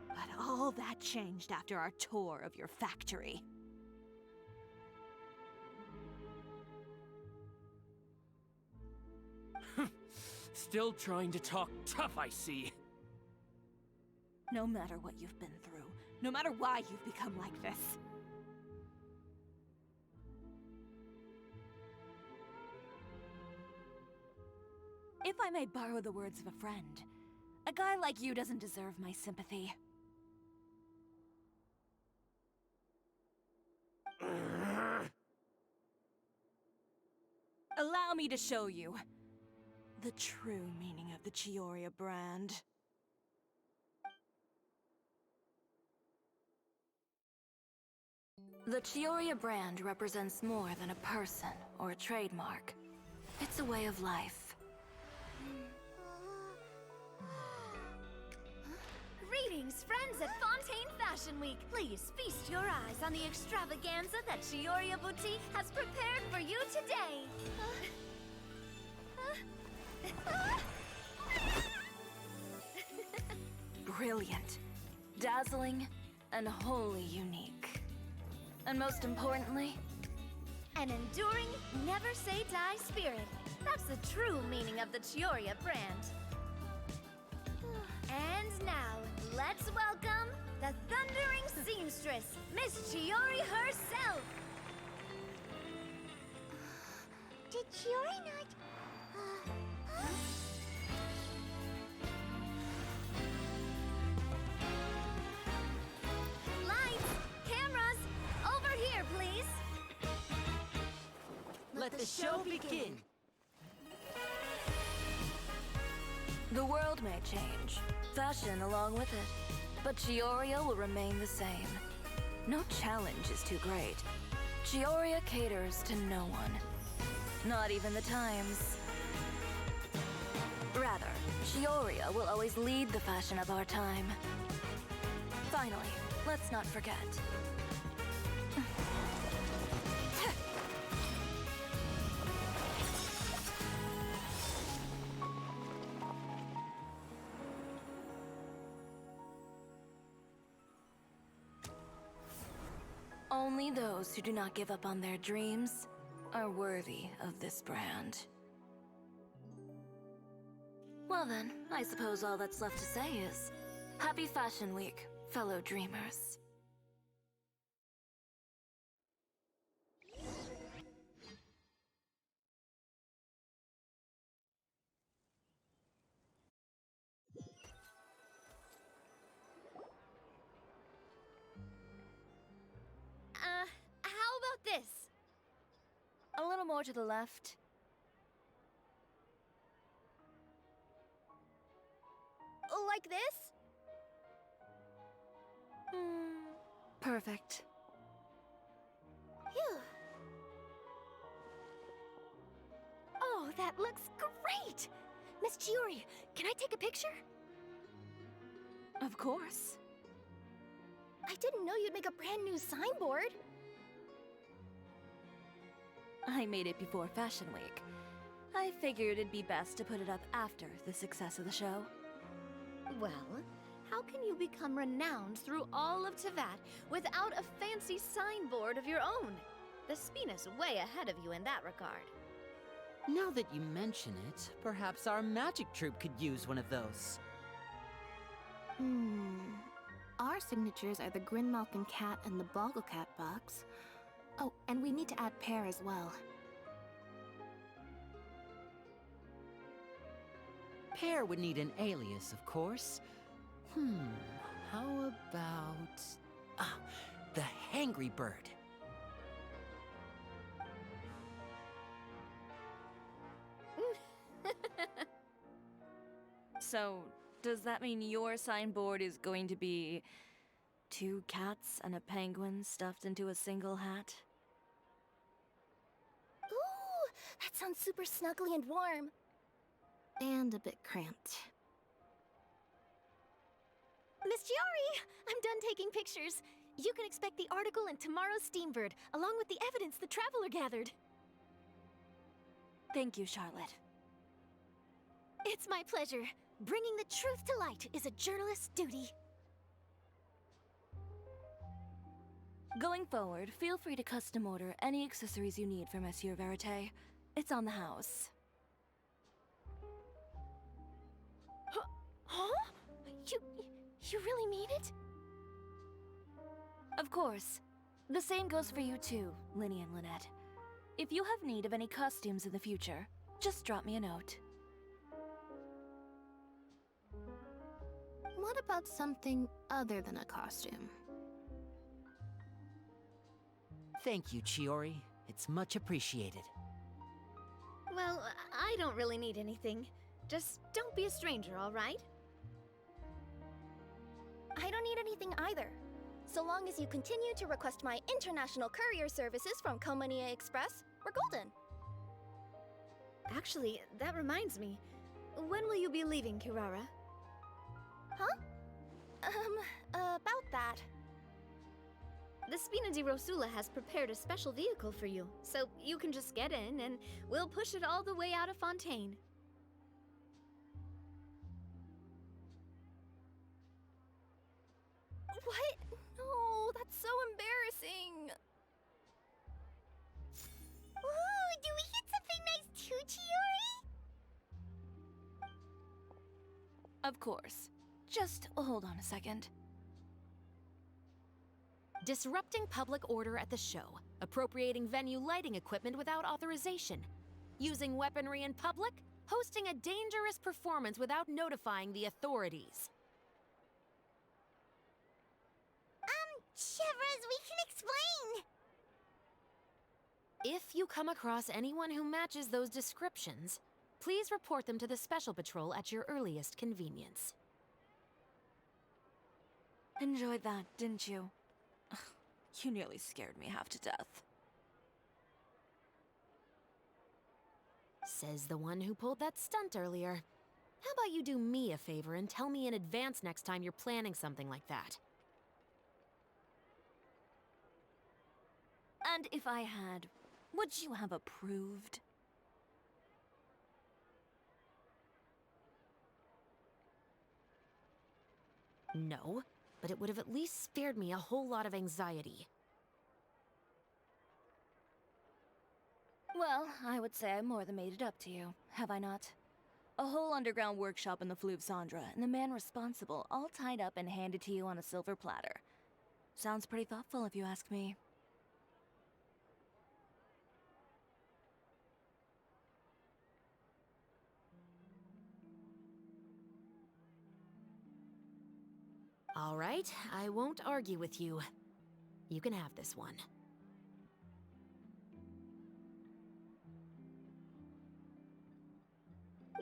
But all that changed after our tour of your factory. Still trying to talk tough, I see. No matter what you've been through, no matter why you've become like this. If I may borrow the words of a friend, a guy like you doesn't deserve my sympathy. Allow me to show you the true meaning of the Tioria brand. The Tioria brand represents more than a person or a trademark. It's a way of life. Greetings, friends at Fontaine Fashion Week. Please feast your eyes on the extravaganza that Tioria Boutique has prepared for you today. Brilliant, dazzling, and wholly unique. And most importantly, an enduring, never-say-die spirit. That's the true meaning of the Tioria brand. And now, let's welcome the thundering seamstress, Miss Tiori herself! Did Tiori not... Lights! Cameras! Over here, please! Let the show begin! the world may change, fashion along with it, but Chioria will remain the same. No challenge is too great. Chioria caters to no one. Not even the times. Rather, Chioria will always lead the fashion of our time. Finally, let's not forget. Only those who do not give up on their dreams are worthy of this brand. Well then, I suppose all that's left to say is, Happy Fashion Week, fellow dreamers. How about this? A little more to the left. Like this? Perfect. Phew. Oh, that looks great! Miss Tиори, can I take a picture? Of course. I didn't know you'd make a brand new signboard. I made it before Fashion Week. I figured it'd be best to put it up after the success of the show. Well, how can you become renowned through all of Teyvat without a fancy signboard of your own? The Spina's way ahead of you in that regard. Now that you mention it, perhaps our magic troupe could use one of those. Our signatures are the Grinmalkin cat and the Bogglecat box. Oh, and we need to add Pear as well. Pear would need an alias, of course. how about... Ah, the hangry bird. So, does that mean your signboard is going to be 2 cats and a penguin stuffed into a single hat? Ooh, that sounds super snuggly and warm. And a bit cramped. Miss Tиори, I'm done taking pictures. You can expect the article in tomorrow's Steambird, along with the evidence the Traveler gathered. Thank you, Charlotte. It's my pleasure. Bringing the truth to light is a journalist's duty. Going forward, feel free to custom order any accessories you need for Monsieur Verite. It's on the house. Huh? You really mean it? Of course. The same goes for you too, Linny and Lynette. If you have need of any costumes in the future, just drop me a note. What about something other than a costume? Thank you, Tиори. It's much appreciated. Well, I don't really need anything. Just don't be a stranger, all right? I don't need anything either. So long as you continue to request my international courier services from Komania Express, we're golden. Actually, that reminds me. When will you be leaving, Kirara? Huh? About that. The Spina di Rosula has prepared a special vehicle for you, so you can just get in and we'll push it all the way out of Fontaine. What? No, that's so embarrassing. Ooh, do we get something nice too, Tиори? Of course. Just hold on a second. Disrupting public order at the show, appropriating venue lighting equipment without authorization, using weaponry in public, hosting a dangerous performance without notifying the authorities. Shivers, we can explain! If you come across anyone who matches those descriptions, please report them to the Special Patrol at your earliest convenience. Enjoyed that, didn't you? Ugh, you nearly scared me half to death. Says the one who pulled that stunt earlier. How about you do me a favor and tell me in advance next time you're planning something like that? And if I had, would you have approved? No, but it would have at least spared me a whole lot of anxiety. Well, I would say I more than made it up to you, have I not? A whole underground workshop in the Fleuve Cendre, and the man responsible all tied up and handed to you on a silver platter. Sounds pretty thoughtful if you ask me. All right, I won't argue with you. You can have this one.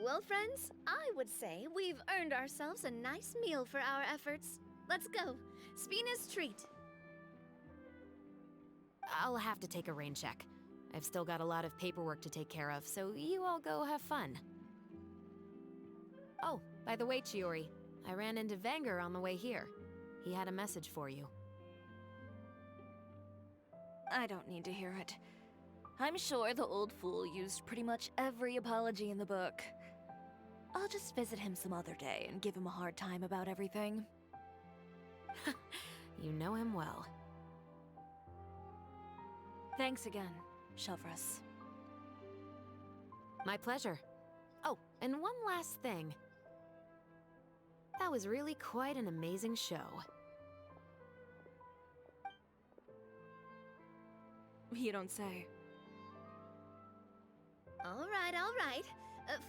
Well, friends, I would say we've earned ourselves a nice meal for our efforts. Let's go. Spina's treat. I'll have to take a rain check. I've still got a lot of paperwork to take care of, so you all go have fun. Oh, by the way, Tиори, I ran into Wenger on the way here. He had a message for you. I don't need to hear it. I'm sure the old fool used pretty much every apology in the book. I'll just visit him some other day and give him a hard time about everything. You know him well. Thanks again, Chevres. My pleasure. Oh, and one last thing. That was really quite an amazing show. You don't say. All right.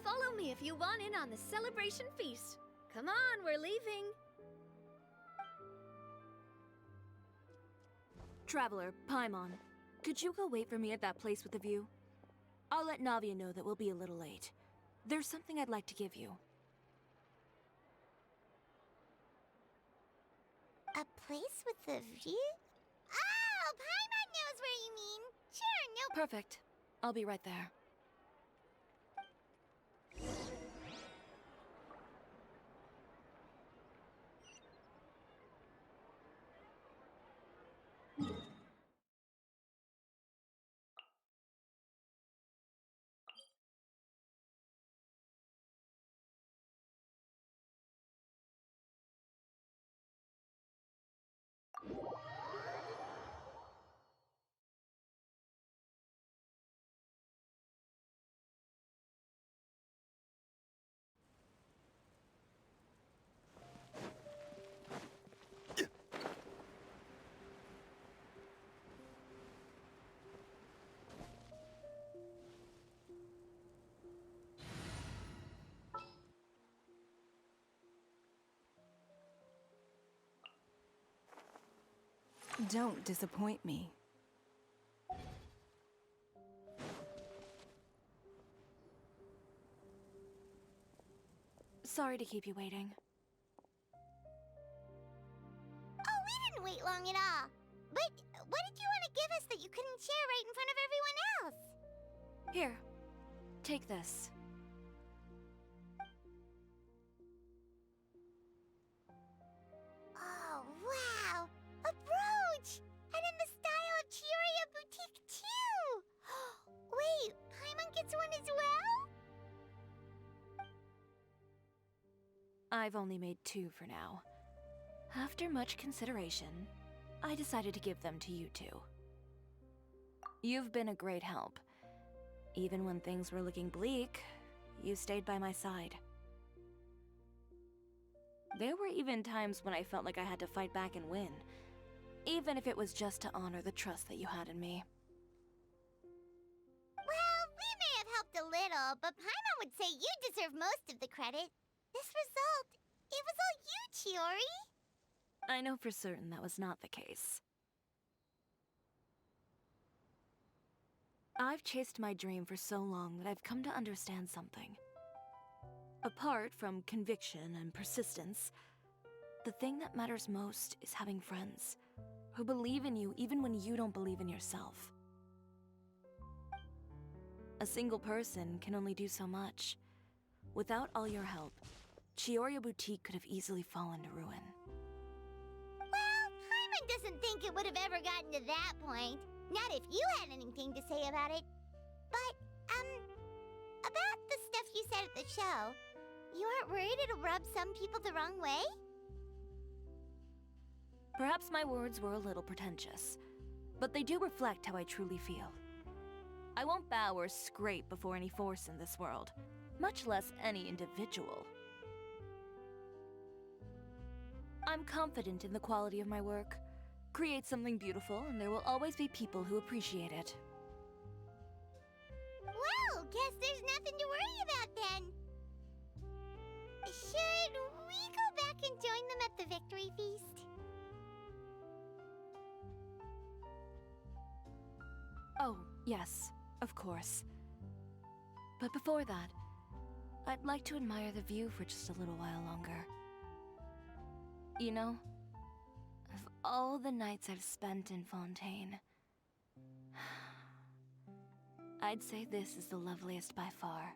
Follow me if you want in on the celebration feast. Come on, we're leaving. Traveler, Paimon, could you go wait for me at that place with the view? I'll let Navia know that we'll be a little late. There's something I'd like to give you. A place with a view? Oh, Paimon knows where you mean. Sure, no. Perfect. I'll be right there. Don't disappoint me. Sorry to keep you waiting. Oh, we didn't wait long at all. But what did you want to give us that you couldn't share right in front of everyone else? Here, take this. Oh, wow! A brooch! And in the style of Chioria Boutique, too! Wait, Paimon gets one as well? I've only made 2 for now. After much consideration, I decided to give them to you two. You've been a great help. Even when things were looking bleak, you stayed by my side. There were even times when I felt like I had to fight back and win, even if it was just to honor the trust that you had in me. Well, we may have helped a little, but Paimon would say you deserve most of the credit. This result, it was all you, Chiori. I know for certain that was not the case. I've chased my dream for so long that I've come to understand something. Apart from conviction and persistence, the thing that matters most is having friends who believe in you even when you don't believe in yourself. A single person can only do so much. Without all your help, Chioria Boutique could have easily fallen to ruin. Well, Paimon doesn't think it would have ever gotten to that point. Not if you had anything to say about it. But, about the stuff you said at the show, you aren't worried it'll rub some people the wrong way? Perhaps my words were a little pretentious, but they do reflect how I truly feel. I won't bow or scrape before any force in this world, much less any individual. I'm confident in the quality of my work. Create something beautiful, and there will always be people who appreciate it. Well, guess there's nothing to worry about then. Should we go back and join them at the victory feast? Oh, yes, of course. But before that, I'd like to admire the view for just a little while longer. You know, of all the nights I've spent in Fontaine, I'd say this is the loveliest by far.